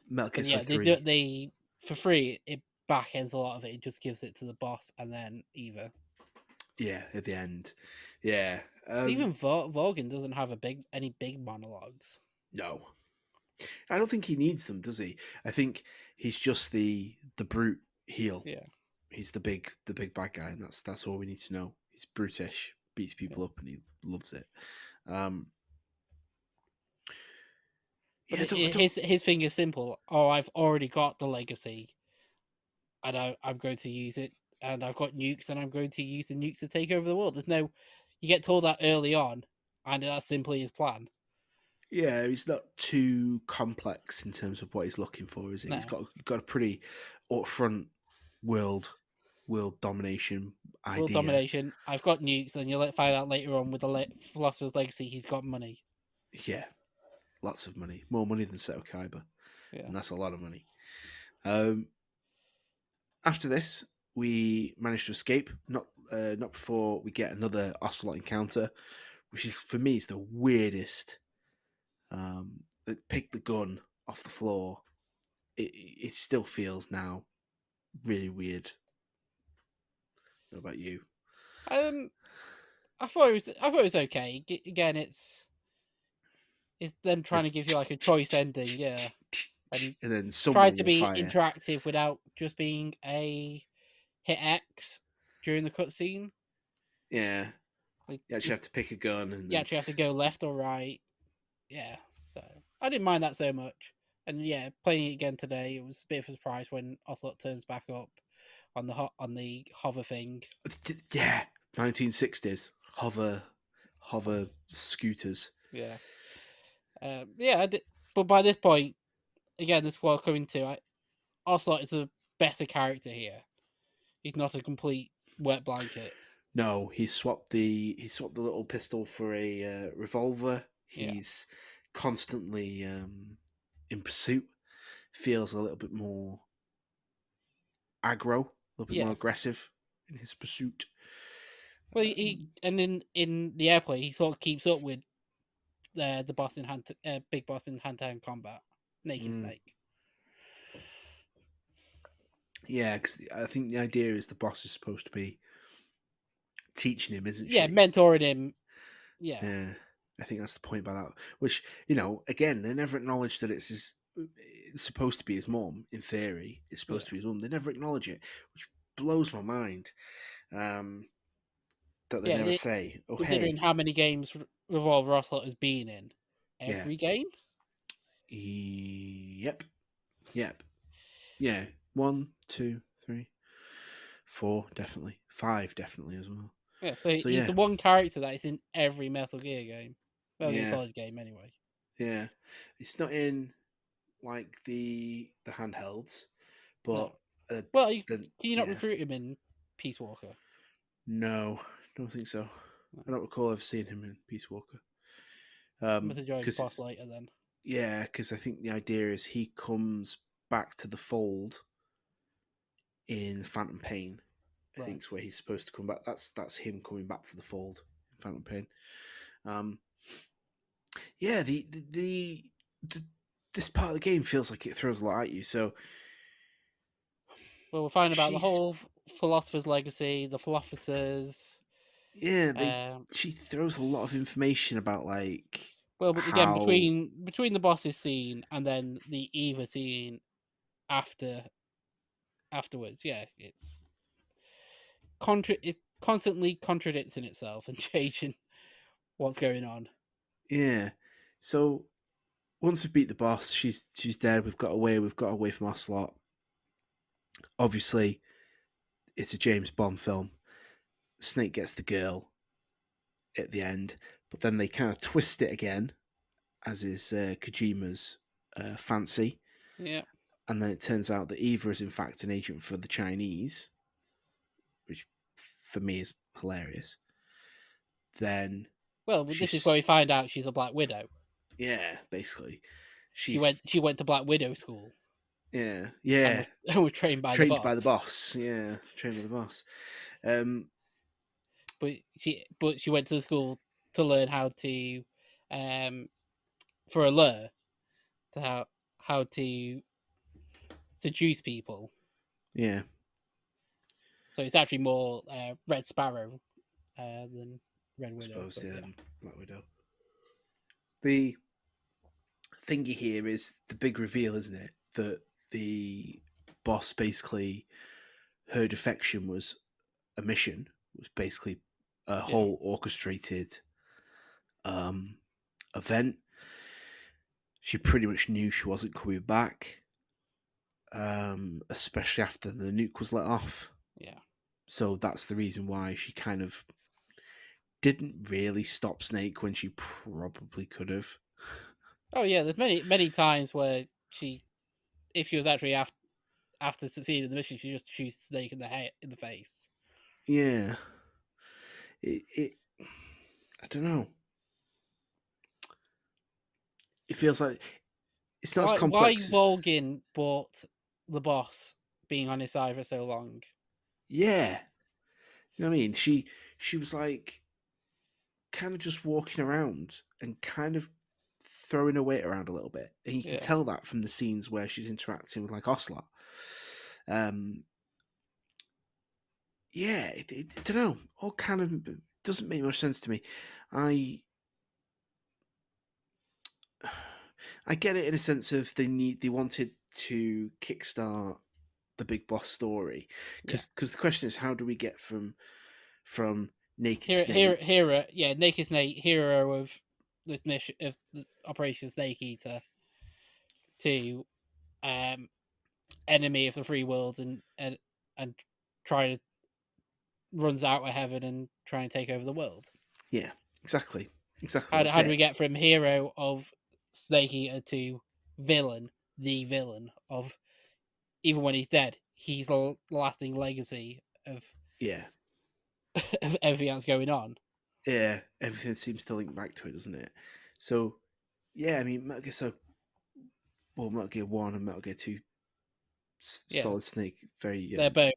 Metal Gear but yeah, Solid 3, they for free. It back ends a lot of it. It just gives it to the boss and then Eva. yeah, at the end, yeah. Because even Vorgin doesn't have any big monologues. No, I don't think he needs them, does he? I think he's just the brute heel. Yeah, He's the big bad guy, and that's all we need to know. He's brutish, beats yeah. people up, and he loves it. Um, But yeah, I don't. his thing is simple. Oh, I've already got the legacy, and I'm going to use it. And I've got nukes, and I'm going to use the nukes to take over the world. There's no, you get told that early on, and that's simply his plan. Yeah, he's not too complex in terms of what he's looking for, is he? He's No, got a pretty upfront world world domination world idea. domination. I've got nukes, and you'll find out later on with the philosopher's legacy, he's got money. Yeah, lots of money, more money than Seto Kaiba, Yeah, and that's a lot of money. Um, After this, we manage to escape. Not before we get another Ocelot encounter, which is for me is the weirdest. Pick the gun off the floor. It still feels now really weird. What about you? um, I thought it was okay. Again, it's them The trying to give you like a choice ending, yeah, and and then try someone to will be fire. interactive without just being a hit X during the cutscene. Yeah, Like you actually have to pick a gun and you then actually have to go left or right. Yeah, so I didn't mind that so much. And yeah, playing it again today, it was a bit of a surprise when Ocelot turns back up on on the hover thing. yeah, 1960s hover scooters. Yeah, yeah, I did, but by this point, again, this is what I'm coming to. Ocelot is a better character here. He's not a complete wet blanket. No, he swapped the little pistol for a revolver. Yeah, He's constantly in pursuit. Feels a little bit more aggro, a little bit more yeah. aggressive in his pursuit. Well, he and in the airplay, he sort of keeps up with the boss in big boss in hand to hand combat, Naked Mm, Snake. yeah, because I think the idea is the boss is supposed to be teaching him, isn't Yeah, she? mentoring him. Yeah, Yeah, I think that's the point by that. Which again, they never acknowledge that it's supposed to be his mom. In theory, it's supposed yeah, to be his mom. They never acknowledge it, which blows my mind. Um, that they yeah. never say, "Oh, Considering hey, how many games Revolver Ocelot has been in, yeah, every game. yep, yep, yeah, one, two, three, four, definitely, five, definitely as well." Yeah, so So he's yeah, the one character that is in every Metal Gear game. Metal Gear yeah, Solid game, anyway. yeah. It's not in like the handhelds, but No. uh, Well, then can you not yeah, recruit him in Peace Walker? no, don't think so. No. I don't recall ever seeing him in Peace Walker. Must have joined the Because boss it's later then. yeah, because I think the idea is he comes back to the fold in Phantom Pain. I think Right. is where he's supposed to come back. That's him coming back to the fold in Phantom Pain. Um, yeah, the this part of the game feels like it throws a lot at you. So Well, we'll find about the she's whole philosopher's legacy, the philosophers. yeah, they Um, she throws a lot of information about like well, but again, how between the bosses scene and then the Eva scene after afterwards, yeah, it constantly contradicting itself and changing what's going on. yeah. So once we beat the boss, she's dead. We've got away from Ocelot. Obviously, it's a James Bond film. Snake gets the girl at the end, but then they kind of twist it again, as is Kojima's fancy. Yeah. And then it turns out that Eva is in fact an agent for the Chinese, which for me is hilarious. Then Well, this is she's where we find out she's a Black Widow. yeah, basically She she's went to Black Widow school yeah and yeah was and was trained by the trained by the boss. boss. Yeah, trained by the boss. Um, But she went to the school to learn how to um for a lure to how to seduce people. yeah, So it's actually more Red Sparrow than Red I Widow. suppose But yeah, yeah, Black Widow. The thingy here is the big reveal, isn't it? That the boss basically her defection was a mission, was basically a yeah. whole orchestrated um, event. She pretty much knew she wasn't coming back, especially after the nuke was let off. Yeah. So that's the reason why she kind of didn't really stop Snake when she probably could have. Oh yeah. There's many times where if she was actually after succeeding the mission, she just shoots Snake in the head in the face. Yeah, it I don't know. It feels like it's not as Why complex as Volgin bought the boss being on his side for so long? yeah. You know what I mean? She was like kind of just walking around and kind of throwing her weight around a little bit, and you can Yeah. tell that from the scenes where she's interacting with like Ocelot. Um, yeah, I don't know. All kind of doesn't make much sense to me. I I get it in a sense of they wanted to kickstart the big boss story Yeah. because the question is how do we get from Naked Snake? Hero, yeah, Naked Snake, hero of this mission of the Operation Snake Eater, to um enemy of the free world and try to runs out of heaven and try and take over the world. Yeah, exactly. That's How do we it. get from hero of Snake Eater to villain, the villain of even when he's dead, he's the lasting legacy of Yeah, of everything that's going on. yeah. Everything seems to link back to it, doesn't it? So yeah, I mean, Metal Gear Metal Gear One and Metal Gear Two, Yeah, Solid Snake, very they're both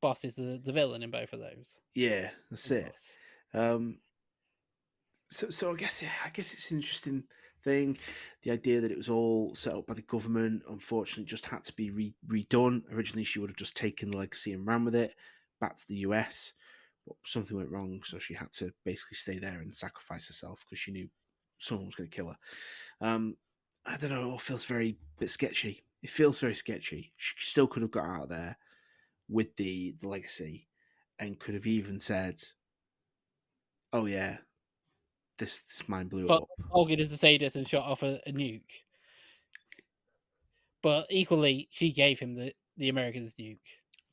boss is the villain in both of those. yeah, that's The it. boss. Um, so I guess it's an interesting thing. The idea that it was all set up by the government, unfortunately, just had to be redone. Originally, she would have just taken the legacy and ran with it back to the US, but something went wrong, so she had to basically stay there and sacrifice herself because she knew someone was going to kill her. I don't know. It all feels very bit sketchy. It feels very sketchy. She still could have got out of there with the legacy, and could have even said, "Oh yeah, this mine blew But up." Olga is the sadist and shot off a nuke. But equally, she gave him the Americans nuke.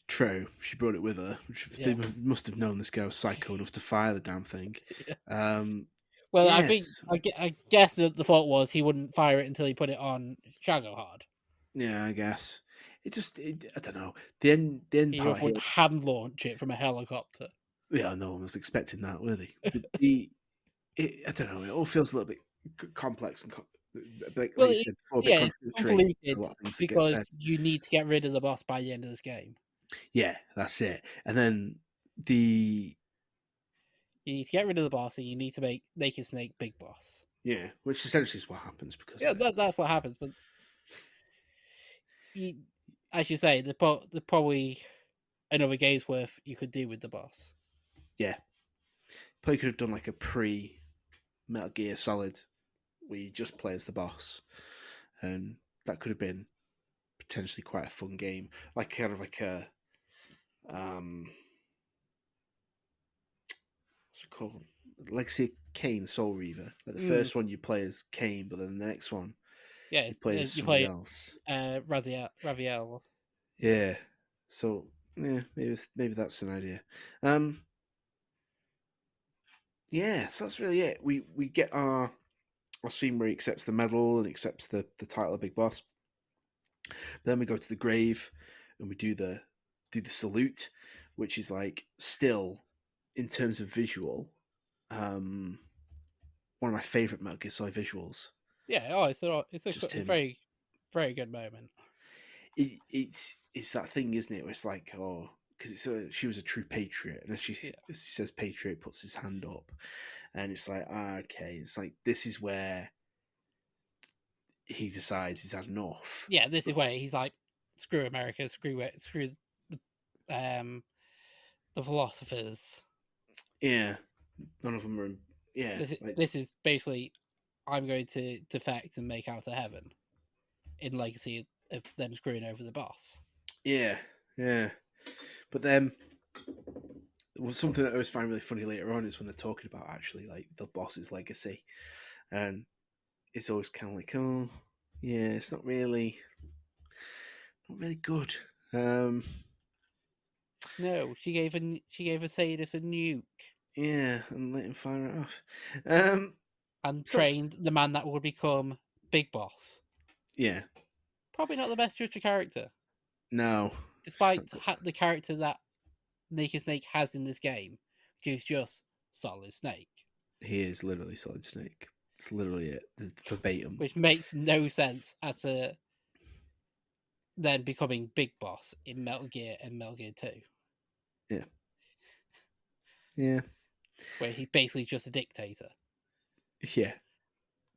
True, she brought it with her. They Yeah. must have known this guy was psycho enough to fire the damn thing. Yeah. Um, Well, yes, I guess that the thought was he wouldn't fire it until he put it on Shago hard. yeah, I guess I don't know. The end He part just here. wouldn't hand launch it from a helicopter. Yeah, no one was expecting that, were they? But I don't know. It all feels a little bit complex and like Well, you said before, a bit yeah, it's contradictory. A convoluted lot of things that get because said. you need to get rid of the boss by the end of this game. Yeah, that's it. And then the You need to get rid of the boss, and you need to make Naked Snake Big Boss. yeah, which essentially is what happens because Yeah, of it. that's what happens. But you, as you say, there's probably another game's worth you could do with the boss. Yeah, probably could have done like a pre Metal Gear Solid where you just play as the boss, and that could have been potentially quite a fun game, like kind of like a um, what's it called? Legacy of Kane, Soul Reaver. Like the Mm, first one you play as Kane, but then the next one yeah, you play as you somebody play else. Raziel. Yeah. So yeah, maybe that's an idea. Yeah, so that's really it. We get our scene where he accepts the medal and accepts the title of Big Boss. Then we go to the grave and we do the salute, which is like still in terms of visual, um, one of my favorite Metal Gear Solid visuals. Yeah, oh, Just a him. very very good moment. It's that thing, isn't it? Where it's like, oh, because she was a true patriot, and Yeah, as she says patriot, puts his hand up, and it's like, okay, it's like this is where he decides he's had enough. yeah. This is where he's like, screw America, screw the the philosophers. Yeah, none of them are. Yeah, like This is basically I'm going to defect and make out of heaven in legacy of them screwing over the boss. yeah, yeah. But then well, something that I always find really funny later on is when they're talking about actually like the boss's legacy, and it's always kind of like, oh, yeah, it's not really good. Um, No, she gave a Sadus a nuke yeah, and let him fire it off. Um, and so that's trained the man that would become Big Boss. yeah, Probably not the best judge of character, no, despite the character that Naked Snake has in this game, which is just Solid Snake, he is literally Solid Snake. It's literally it, it's verbatim. which makes no sense as to then becoming Big Boss in Metal Gear and Metal Gear 2, Yeah, yeah, where he's basically just a dictator. yeah.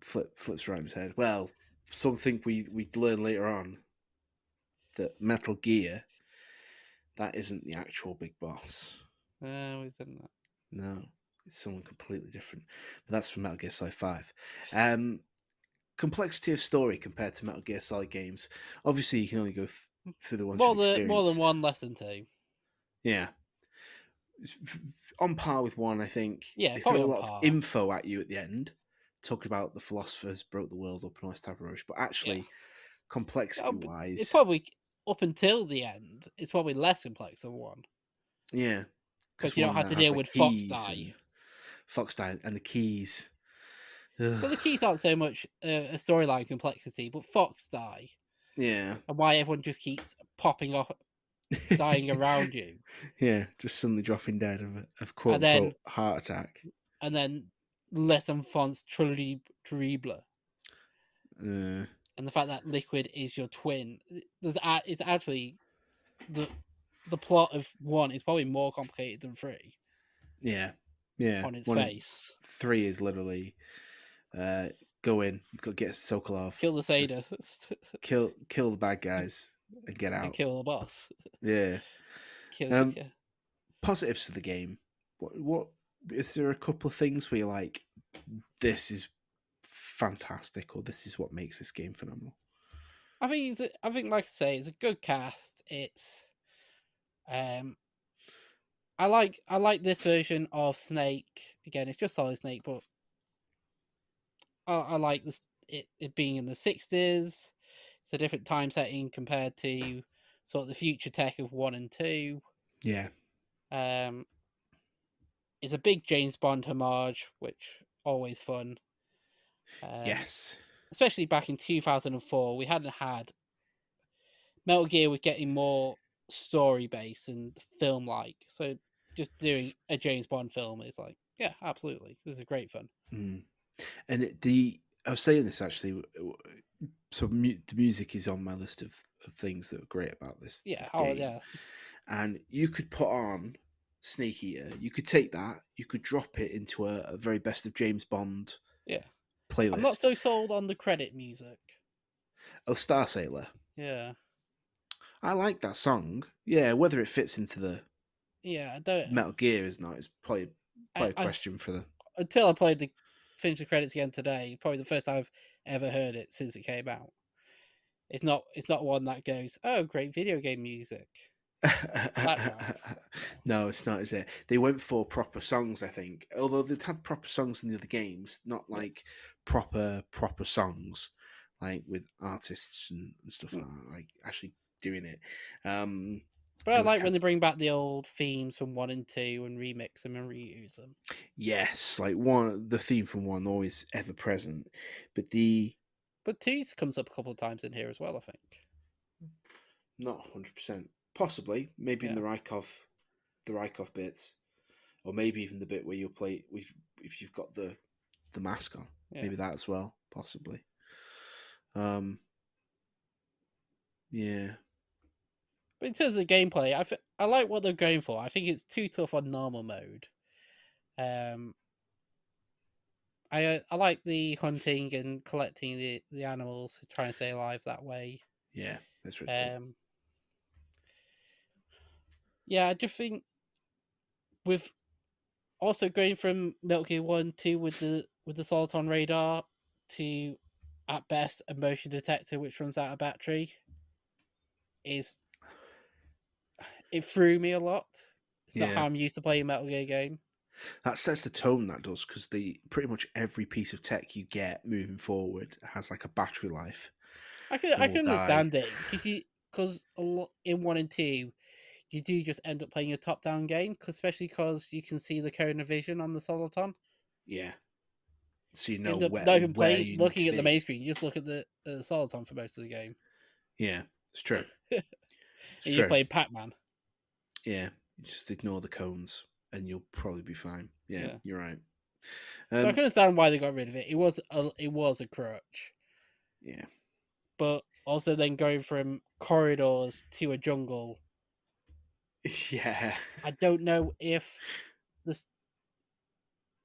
Flips around his head. Well, something we learn later on that Metal Gear that isn't the actual big boss. Within that. No, it's someone completely different. But that's from Metal Gear Solid 5. Um, complexity of story compared to Metal Gear Solid games. Obviously, you can only go through the ones you've More than experienced. one lesson two. Yeah. It's on par with one, I think. Yeah, They probably throw a on lot of par. info at you at the end, talking about the philosophers broke the world up and all this type of rubbish. But Yeah, actually, complexity But it's wise, probably up until the end. It's probably less complex than one yeah. Because because you don't one have to has deal like with Fox keys Die. and Fox Die and the keys. Ugh. Well, the keys aren't so much a storyline complexity, but Fox Die Yeah. and why everyone just keeps popping off, dying around you, Yeah, just suddenly dropping dead of quote and then unquote heart attack. and then Les Enfants Terrible, Uh, and the fact that Liquid is your twin. It's actually the the plot of one is probably more complicated than three yeah, yeah. on its One is face. 3 is literally uh, go in. You've got to get Sokolov, Kill the sadist kill the bad guys, and get and out. kill the boss. Yeah. Kill Um, yeah. positives for the game. What is there a couple of things where you're like, this is fantastic, or this is what makes this game phenomenal? I think like I say, it's a good cast. It's um I like this version of Snake. Again, it's just Solid Snake, but I like this it being in the 60s. It's a different time setting compared to sort of the future tech of 1 and 2. Yeah. Um it's a big James Bond homage, which always fun. Um Yes. Especially back in 2004, we hadn't had Metal Gear was getting more story based and film like. So just doing a James Bond film is like, yeah, absolutely. This is great fun. Mm. And the I was saying this actually. So the music is on my list of things that are great about this Yeah. Oh, game, yeah. and you could put on Snake Eater. You could take that. You could drop it into a very best of James Bond Yeah. I'm not playlist. so sold on the credit music. Oh, Star Sailor. Yeah. I like that song. Yeah, whether it fits into the Yeah. I don't. Metal Gear is not is probably a I question for the. until I played the finish the credits again today. Probably the first time I've ever heard it since it came out. It's not one that goes, oh, great video game music background. No, it's not, is it? They went for proper songs, I think. Although they'd had proper songs in the other games, not Yeah. like proper songs, like with artists and stuff Mm. like that, like actually doing it. Um, But I it was like kind when they bring back the old themes from 1 and 2 and remix them and reuse them. yes, like one the theme from one always ever present, but the But 2 comes up a couple of times in here as well, I think. not 100%. Possibly, maybe in Yeah. the Rykov bits, or maybe even the bit where you'll play with if you've got the mask on. Yeah. Maybe that as well, possibly. Um, yeah, But in terms of the gameplay, I like what they're going for. I think it's too tough on normal mode. Um, I like the hunting and collecting the animals to try and stay alive that way. yeah, that's really cool. Um, yeah, I just think with also going from Metal Gear 1 2 with the Soliton radar to at best a motion detector which runs out of battery is it threw me a lot. It's not Yeah, how I'm used to playing a Metal Gear game. that sets the tone. That does because the pretty much every piece of tech you get moving forward has like a battery life and I will can die. understand it because a lot in 1 and 2 you do just end up playing a top down game, especially because you can see the cone of vision on the Soliton. Yeah, so you You know end up not even where playing you need to looking at the main be. screen. You just look at the Soliton for most of the game, Yeah, it's true. It's and you're true. playing Pac Man. Yeah, you just ignore the cones and you'll probably be fine. Yeah, Yeah. you're right. So I Um, can understand why they got rid of it. It was a crutch, yeah, but also then going from corridors to a jungle. yeah, I don't know this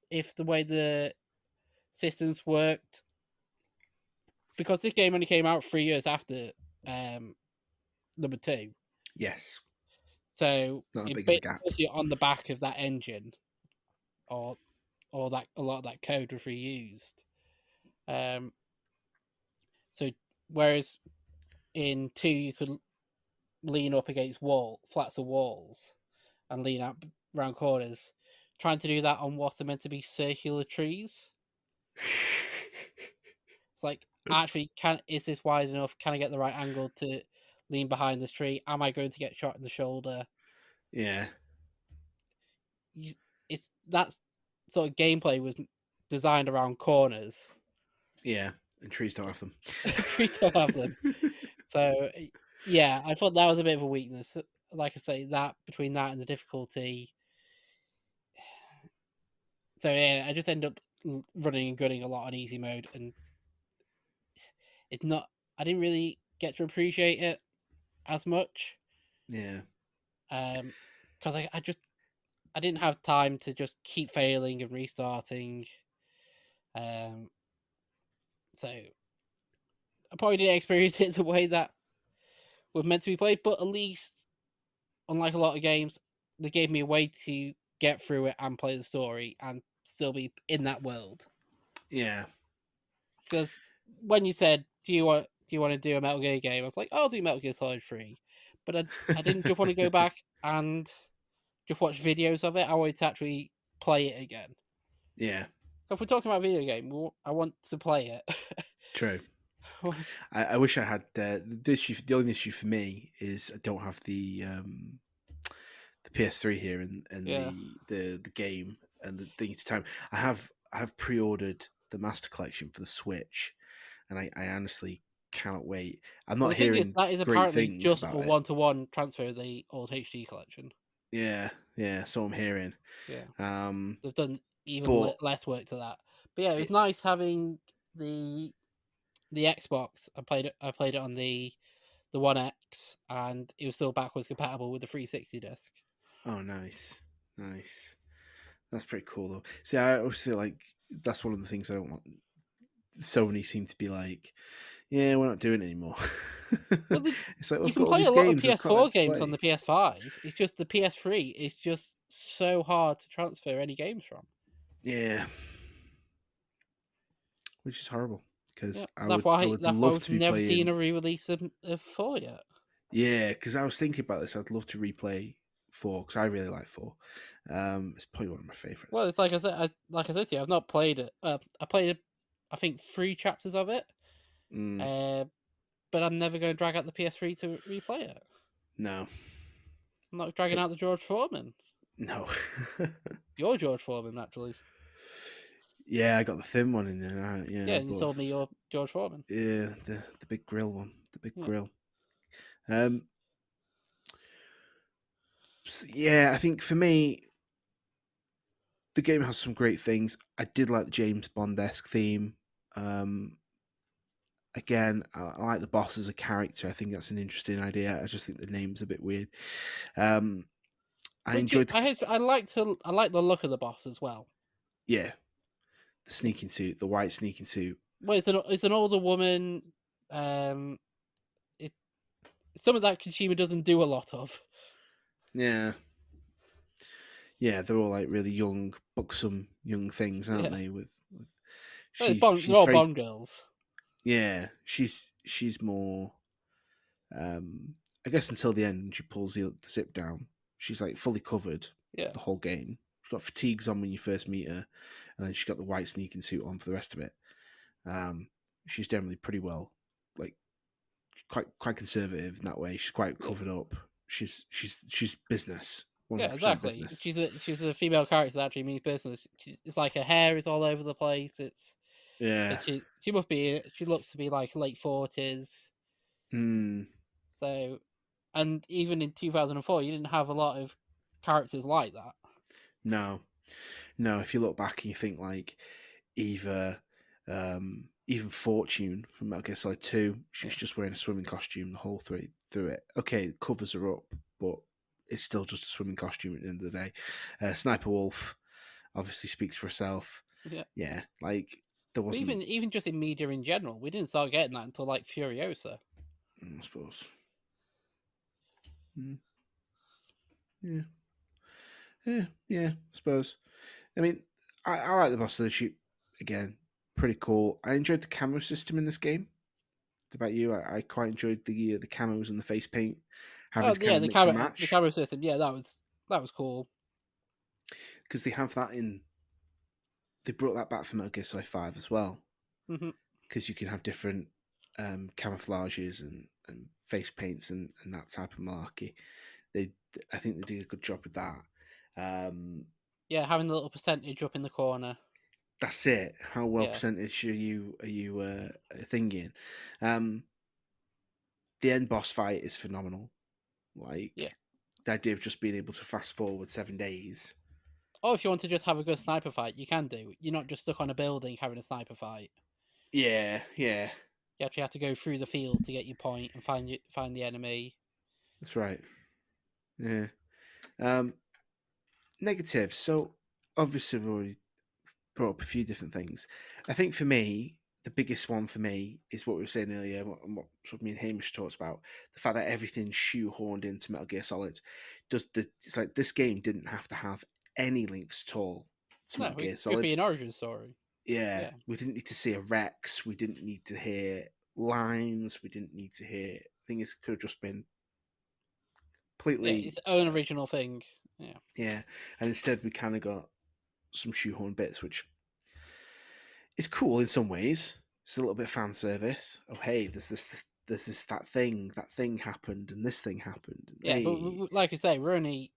if the way the systems worked because this game only came out 3 years after um, number two, yes. so Not that it big of a gap. basically on the back of that engine or that a lot of that code was reused. Um, so whereas in two you could lean up against flats of walls and lean out round corners. Trying to do that on what are meant to be circular trees. It's like, actually, is this wide enough? Can I get the right angle to lean behind this tree? Am I going to get shot in the shoulder? Yeah, It's that sort of gameplay was designed around corners. yeah, and trees don't have them. Trees don't have them, so yeah, I thought that was a bit of a weakness. Like I say, that between that and the difficulty, so yeah, I just end up running and gunning a lot on easy mode, and it's not. I didn't really get to appreciate it as much, Yeah, because I didn't have time to just keep failing and restarting. Um, so I probably didn't experience it the way that was meant to be played, but at least, unlike a lot of games, they gave me a way to get through it and play the story and still be in that world. yeah, Because when you said, do you want to do a Metal Gear game?" I was like, "I'll do Metal Gear Solid 3," but I didn't just want to go back and just watch videos of it. I wanted to actually play it again. yeah. If we're talking about video game, I want to play it. True. I wish I had the issue. The only issue for me is I don't have the PS3 here and Yeah. the game and the things to time. I have pre-ordered the Master Collection for the Switch, and I honestly cannot wait. I'm Well, not the thing is, hearing that is great apparently things just a about it. one-to-one transfer of the old HD collection. Yeah, yeah. So I'm hearing. Yeah, Um, they've done even but less work to that. But yeah, it was It, nice having the the Xbox. I played it on the One X, and it was still backwards compatible with the 360 disc. oh, nice, nice. That's pretty cool though. See, I always feel like that's one of the things I don't want. Sony seem to be like, yeah, we're not doing it anymore. Well, It's like you we've can got all play a these lot of games, I've got that PS4 to games on play. the PS5. It's just the PS3 is just so hard to transfer any games from. Yeah, which is horrible because Yeah, I would that's why love we've to be never seen playing. a re-release of 4 yet. Yeah, because I was thinking about this. I'd love to replay four because I really like four. It's probably one of my favorites. Well, it's like I said, like I said to you, I've not played it. I played, I think, 3 chapters of it. Mm, Uh, but I'm never going to drag out the PS3 to replay it. no, I'm not dragging take out the George Foreman. no. Your George Foreman, actually. Yeah, I got the thin one in there. Yeah, Yeah, and you but sold me your George Foreman. yeah, the big grill one, the big Yeah. grill. Um, yeah, I think for me, the game has some great things. I did like the James Bond esque theme. Um, again, I like the boss as a character. I think that's an interesting idea. I just think the name's a bit weird. Um, I Which enjoyed the I like the look of the boss as well. yeah, the It, sneaking suit, the white sneaking suit. well, it's an older woman. Um, it some of that Kojima doesn't do a lot of. Yeah, yeah, they're all like really young, buxom young things, aren't Yeah, they? With well, Bond, they're she's all very Bond girls. yeah, she's more. I guess until the end, when she pulls the zip down, she's like fully covered Yeah, the whole game. She's got fatigues on when you first meet her, and then she's got the white sneaking suit on for the rest of it. Um, she's generally pretty well, like quite conservative in that way. She's quite yeah, covered up. She's business, yeah, 100% exactly. business. She's a female character that actually means business. It's like her hair is all over the place. Yeah. She must be she looks to be like late 40s. Mm, So, and even in 2004, you didn't have a lot of characters like that. no, no. If you look back and you think like either even Fortune from Metal Gear Solid 2, she's Yeah, just wearing a swimming costume the whole through it. Okay, the covers are up, but it's still just a swimming costume at the end of the day. Sniper Wolf obviously speaks for herself. yeah. Yeah, like there But wasn't, even just in media in general, we didn't start getting that until like Furiosa. I suppose. Mm, yeah, yeah, I suppose. I mean, I like the boss of the shoot again. Pretty cool. I enjoyed the camera system in this game. What about you? I quite enjoyed the camos and the face paint, having Oh to kind yeah, of mix and the match camera system. Yeah, that was cool. because they have that in. They brought that back from Metal Gear Solid 5 as well Hmm. because you can have different camouflages and face paints and that type of malarkey. They, I think they did a good job with that. Um, Yeah, having the little percentage up in the corner. that's it. How well Yeah, percentage are you thinking? Um, the end boss fight is phenomenal. yeah. Like the idea of just being able to fast forward 7 days. Or if you want to just have a good sniper fight, you can do. You're not just stuck on a building having a sniper fight. Yeah, yeah, You actually have to go through the field to get your point and find the enemy. that's right. Yeah. Um, negative. So obviously we've already brought up a few different things. I think for me, the biggest one for me is what we were saying earlier, and what sort of me and Hamish talked about, the fact that everything's shoehorned into Metal Gear Solid. It's like this game didn't have to have any links at all to No, Metal it Gear could be Solid. an origin story. Yeah, Yeah, we didn't need to see a Rex. We didn't need to hear lines. We didn't need to hear. I think it could have just been yeah, completely, its own original thing. Yeah, yeah. And instead, we kind of got some shoehorn bits, which is cool in some ways. It's a little bit fan service. Oh, hey, there's this that thing happened, and this thing happened. And yeah. But hey, like I say, we're only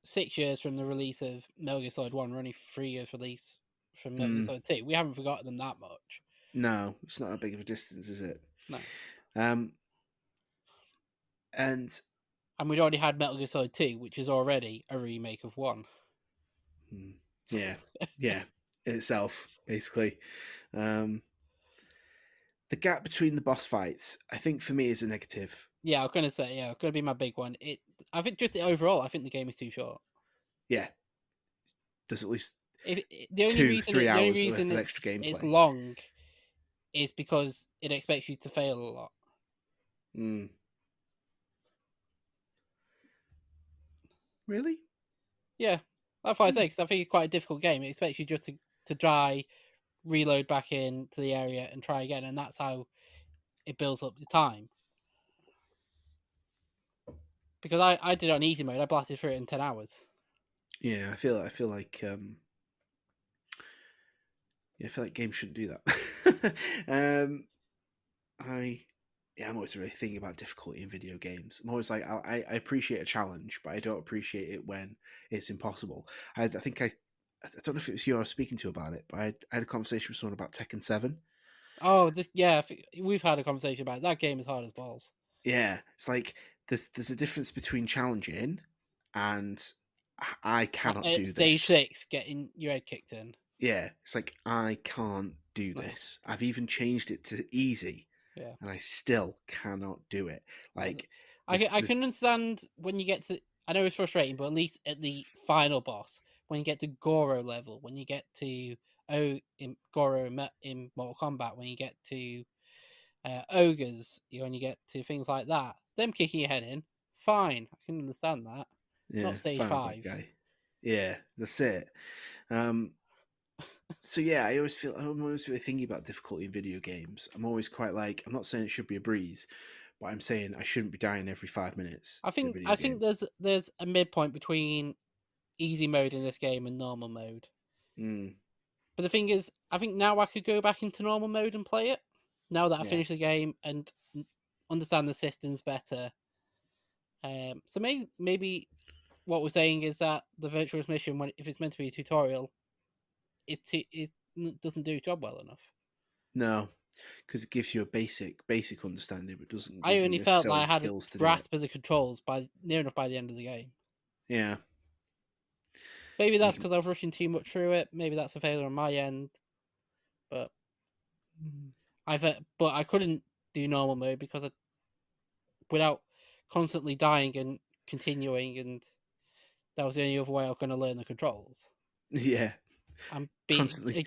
6 years from the release of Metal Gear Solid One. We're only 3 years release from Metal Gear mm, Solid Two. We haven't forgotten them that much. no, it's not that big of a distance, is it? No, Um, and and we'd already had Metal Gear Solid Two, which is already a remake of one. mm, yeah, yeah, in itself. basically. Um, the gap between the boss fights, I think for me is a negative. Yeah, I was gonna say, yeah, it's gonna be my big one. I think just overall, I think the game is too short. Yeah, there's at least If two, three the only hours reason worth of extra it's gameplay. long is because it expects you to fail a lot. Mm, really? Yeah, that's why I say Hmm. because I think it's quite a difficult game. It expects you just to die, reload back in to the area, and try again, and that's how it builds up the time. Because I did it on easy mode, I blasted through it in 10 hours. Yeah, I feel like games shouldn't do that. I yeah, I'm always really thinking about difficulty in video games. I'm always like, I appreciate a challenge, but I don't appreciate it when it's impossible. I think I don't know if it was you I was speaking to about it, but I had a conversation with someone about Tekken 7. Oh, this yeah, we've had a conversation about it. That game is hard as balls. Yeah, it's like there's a difference between challenging and I Like cannot at do stage this. 6, getting your head kicked in. Yeah, it's like I can't do No, this. I've even changed it to easy, yeah. and I still cannot do it. No. Like this, I this, can understand when you get to. I know it's frustrating, but at least at the final boss, when you get to Goro level, when you get to in Goro in Mortal Kombat, when you get to ogres, when you get to things like that, them kicking your head in, fine, I can understand that. Not yeah, stage final bad 5. guy. Yeah, that's it. Um, so yeah, I'm always really thinking about difficulty in video games. I'm always quite like, I'm not saying it should be a breeze, but I'm saying I shouldn't be dying every 5 minutes in a video I think game. there's a midpoint between easy mode in this game and normal mode. Mm, But the thing is, I think now I could go back into normal mode and play it. Now that I yeah, finished the game and understand the systems better. So maybe what we're saying is that the virtuous mission, when if it's meant to be a tutorial, is doesn't do its job well enough. no, because it gives you a basic understanding, but doesn't I give you only felt necessarily like the I had a skills to do it. grasp of the controls by near enough by the end of the game. Yeah, Maybe you that's can. because I was rushing too much through it. Maybe that's a failure on my end. But but I couldn't do normal mode because without constantly dying and continuing, and that was the only other way I was going to learn the controls. Yeah, And constantly.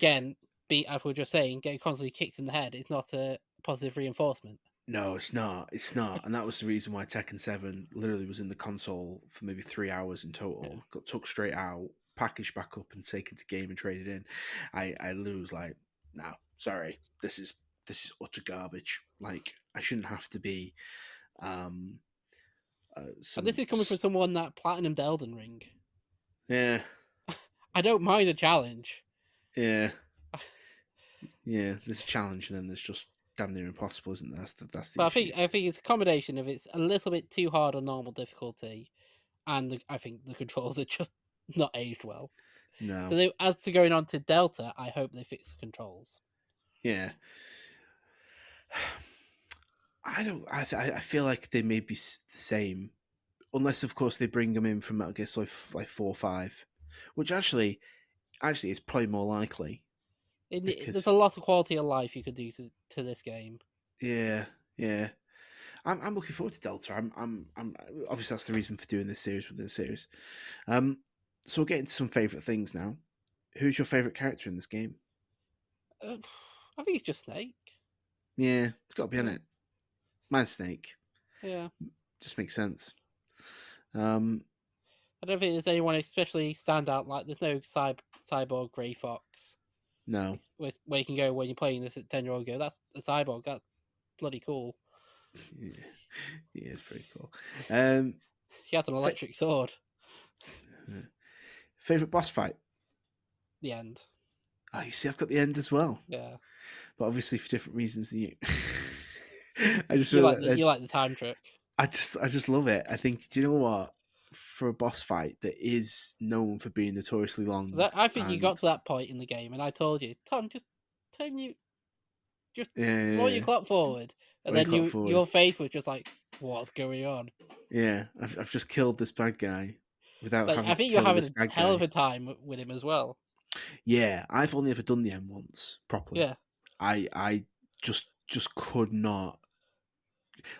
as we were just saying, getting constantly kicked in the head is not a positive reinforcement. No, it's not. It's not, and that was the reason why Tekken 7 literally was in the console for maybe 3 hours in Yeah. total. Got took straight out, packaged back up, and taken to game and traded in. I literally was like, no, sorry, this is utter garbage. Like I shouldn't have to be um And this some is coming from someone that platinumed Elden Ring. yeah, I don't mind a challenge, yeah, yeah. There's a challenge, and then there's just damn near impossible, isn't there? That's the but issue. I think it's a combination of it's a little bit too hard on normal difficulty, and I think the controls are just not aged well. So No, as to going on to Delta, I hope they fix the controls. yeah. I don't. I feel like they may be the same, unless of course they bring them in from Metal Gear Solid like 4, 5, which actually is probably more likely There's because a lot of quality of life you could do to this game. yeah, yeah. I'm looking forward to Delta. I'm obviously that's the reason for doing this series within the series. Um, so we'll get into some favorite things now. Who's your favorite character in this game? Uh, I think it's just Snake. Yeah, it's got to be in Yeah, it. Man Snake yeah. just makes sense. Um, I don't think there's anyone especially stand out. Like there's no cyborg Grey Fox no, where you can go when you're playing this at 10-year-old. Go, that's a cyborg. That's bloody cool. yeah, yeah, it's pretty cool. Um, He has an fa- electric sword. favorite boss fight? The end. Oh, you see, I've got the end as well, Yeah, but obviously for different reasons than you. I just really, you like the time trick. I just love it. I think, do you know what? For a boss fight that is known for being notoriously long, I think you got and to that point in the game, and I told you, Tom, just turn you, just roll your yeah, clock forward, and or you then clock forward, your face was just like, what's going on? yeah, I've just killed this bad guy without Like having I to think you're kill having this a bad hell of guy. a time with him as well. Yeah, I've only ever done the M once properly. Yeah, I just could not.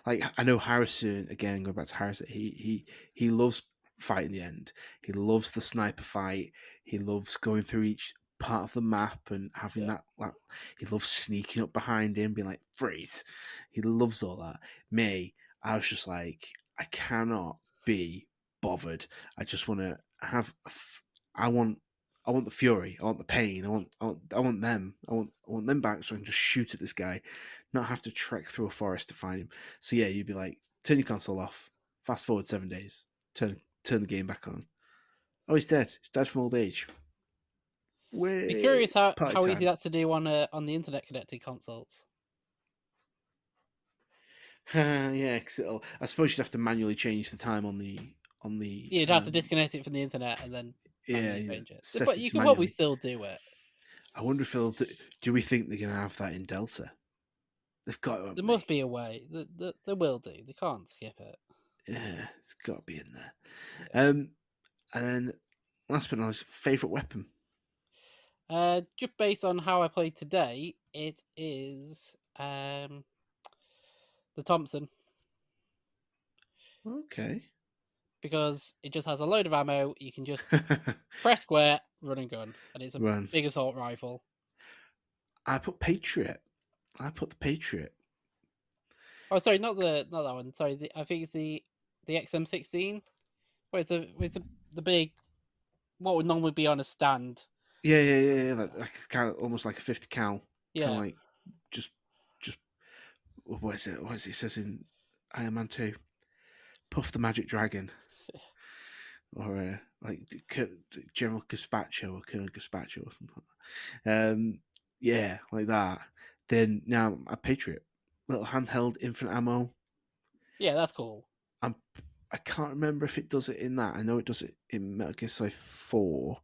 Like, I know Harrison again. Going back to Harrison, he loves fighting the end. He loves the sniper fight. He loves going through each part of the map and having yeah. that. He loves sneaking up behind him, being like freeze. He loves all that. Me, I was just like, I cannot be bothered. I just want to have. I want. I want the fury. I want the pain. I want them. I want them back so I can just shoot at this guy, not have to trek through a forest to find him. So yeah, you'd be like, turn your console off, fast forward 7 days, turn the game back on. Oh, he's dead. He's dead from old age. Be Way curious how party how easy time. that's to do on the internet connected consoles. Yeah, because I suppose you'd have to manually change the time on the You'd have to disconnect it from the internet and then yeah, manually yeah, change it. set But it you to can probably manually. still do it. I wonder if they'll do we think they're gonna have that in Delta? They've got to, There haven't must they? be a way. They will do. They can't skip it. Yeah, it's got to be in there. Yeah. Um, and then last but not least, favorite weapon. Just based on how I played today, it is the Thompson Okay. because it just has a load of ammo. You can just press square, run and gun, and it's a Run. big assault rifle. I put Patriot. I put the Patriot. Oh, sorry, not that one. Sorry, I think it's the XM16. Where it's the big what would normally be on a stand. Yeah. Like kind of almost like a 50 cal, kind of Yeah, like just just what is it? What is it? It says in Iron Man 2, Puff the Magic Dragon, or like General Gazpacho or Colonel Gazpacho or something. Like that. Yeah, like that. Then now a Patriot, little handheld infinite ammo. yeah, that's cool. I'm I can't remember if it does it in that. I know it does it in Metal Gear Solid 4.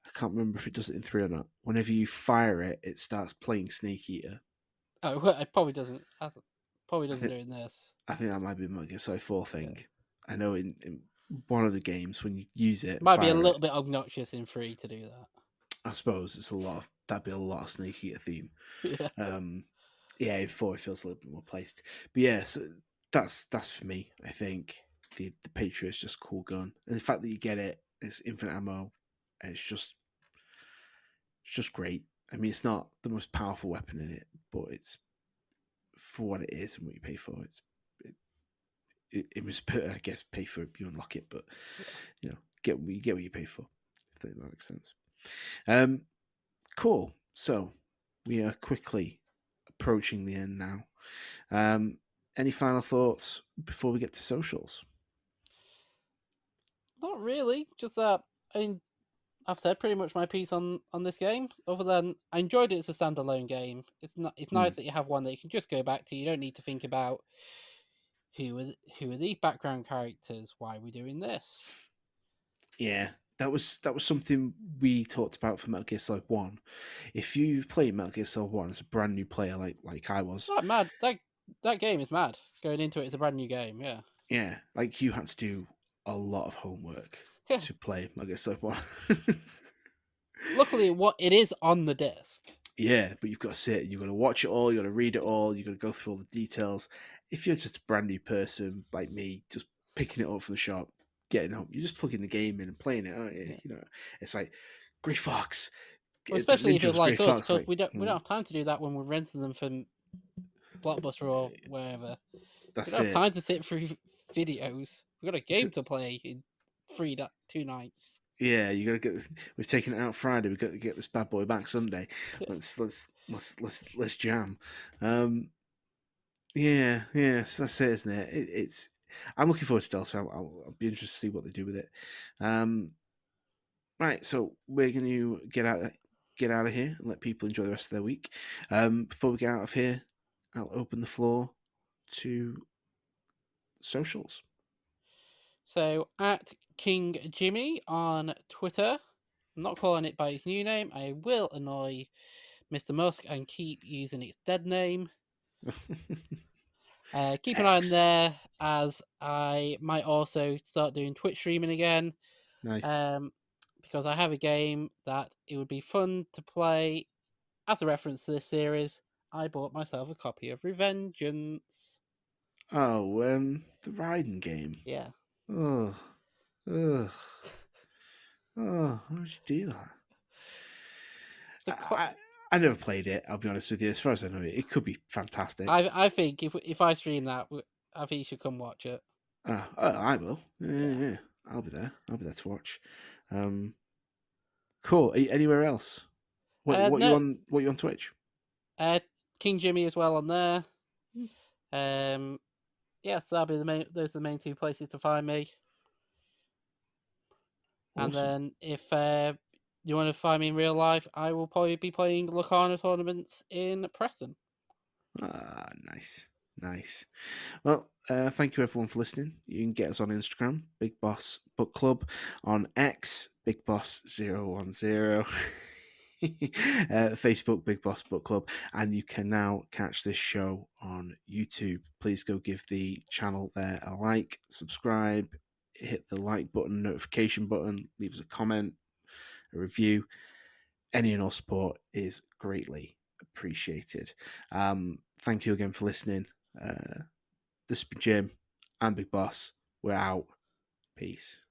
I can't remember if it does it in 3 or not. Whenever you fire it, it starts playing Snake Eater. Oh, well, it probably doesn't. Probably I doesn't think do it in this. I think that might be a Metal Gear Solid 4 Yeah, thing. I know in one of the games when you use it, might be a fire little it. bit obnoxious in free to do I suppose it's a lot of that'd be a lot of Snake Eater theme. that. Yeah, Um, yeah, in 4 it feels a little bit more placed. But yeah, so that's for me. I think the Patriot's just a cool gun, and the fact that you get it, it's infinite ammo, and it's just great. I mean, it's not the most powerful weapon in it, but it's for what it is and what you pay for. It was I guess pay for it, you unlock it, but yeah. you know get what you pay for. I think that makes sense. Um, cool. So we are quickly approaching the end now. Um, any final thoughts before we get to socials? Not really. Just that. I mean, I've said pretty much my piece on this game. Other than I enjoyed it as a standalone game. It's not. It's nice Mm, that you have one that you can just go back to. You don't need to think about who are these background characters. Why are we doing this? yeah, that was something we talked about for Metal Gear Solid One. If you play Metal Gear Solid One as a brand new player, like I was, That mad. That game is mad. Going into it, it's a brand new game. Yeah. yeah, like you had to do a lot of homework to play Metal Gear Solid One. Luckily, what it is on the disc. Yeah, but you've got to sit, you've got to watch it all, you've got to read it all, you've got to go through all the details. If you're just a brand new person like me, just picking it up from the shop, getting home, you're just plugging the game in and playing it, aren't you? Yeah. You know, it's like Grey Fox, Well, the especially if it's Ninja's Grey like us, Fox, because like we don't have time to do that when we're renting them from Blockbuster or wherever. We that's don't have it. time to sit through videos. We've got a game to play in 2 nights. Yeah, you got to get this. We've taken it out Friday. We've got to get this bad boy back Sunday. Yeah. Let's jam. Um, yeah. So that's it, isn't it? It's. I'm looking forward to Delta. I'll be interested to see what they do with it. Um, right, so we're going to get out of here and let people enjoy the rest of their week. Before we get out of here, I'll open the floor to socials. So at King Jimmy on Twitter. I'm not calling it by its new name. I will annoy Mr. Musk and keep using its dead name. Keep an eye on X, there as I might also start doing Twitch streaming again. nice. Um, because I have a game that it would be fun to play as a reference to this series. I bought myself a copy of Revengeance. Oh, the riding game. Yeah. Oh, ugh. Oh, how would you do that? It's the I, I never played it. I'll be honest with you. As far as I know, it could be fantastic. I think if I stream that, I think you should come watch it. I will. Yeah, yeah, Yeah. yeah. I'll be there. I'll be there to watch. Um, cool. Anywhere else? What you No. on? What you on Twitch? King Jimmy as well on there. Hmm. Yes, that'll be the main. Those are the main two places to find me. And Awesome. then if you want to find me in real life, I will probably be playing Locarno tournaments in Preston. Ah, nice, nice. Well, thank you everyone for listening. You can get us on Instagram, Big Boss Book Club, on X, Big Boss 010. Facebook, Big Boss Book Club, and you can now catch this show on YouTube. Please go give the channel there a like, subscribe, hit the like button, notification button, leave us a comment, a review. Any and all support is greatly appreciated. Thank you again for listening. This has been Jim and Big Boss. We're out. Peace.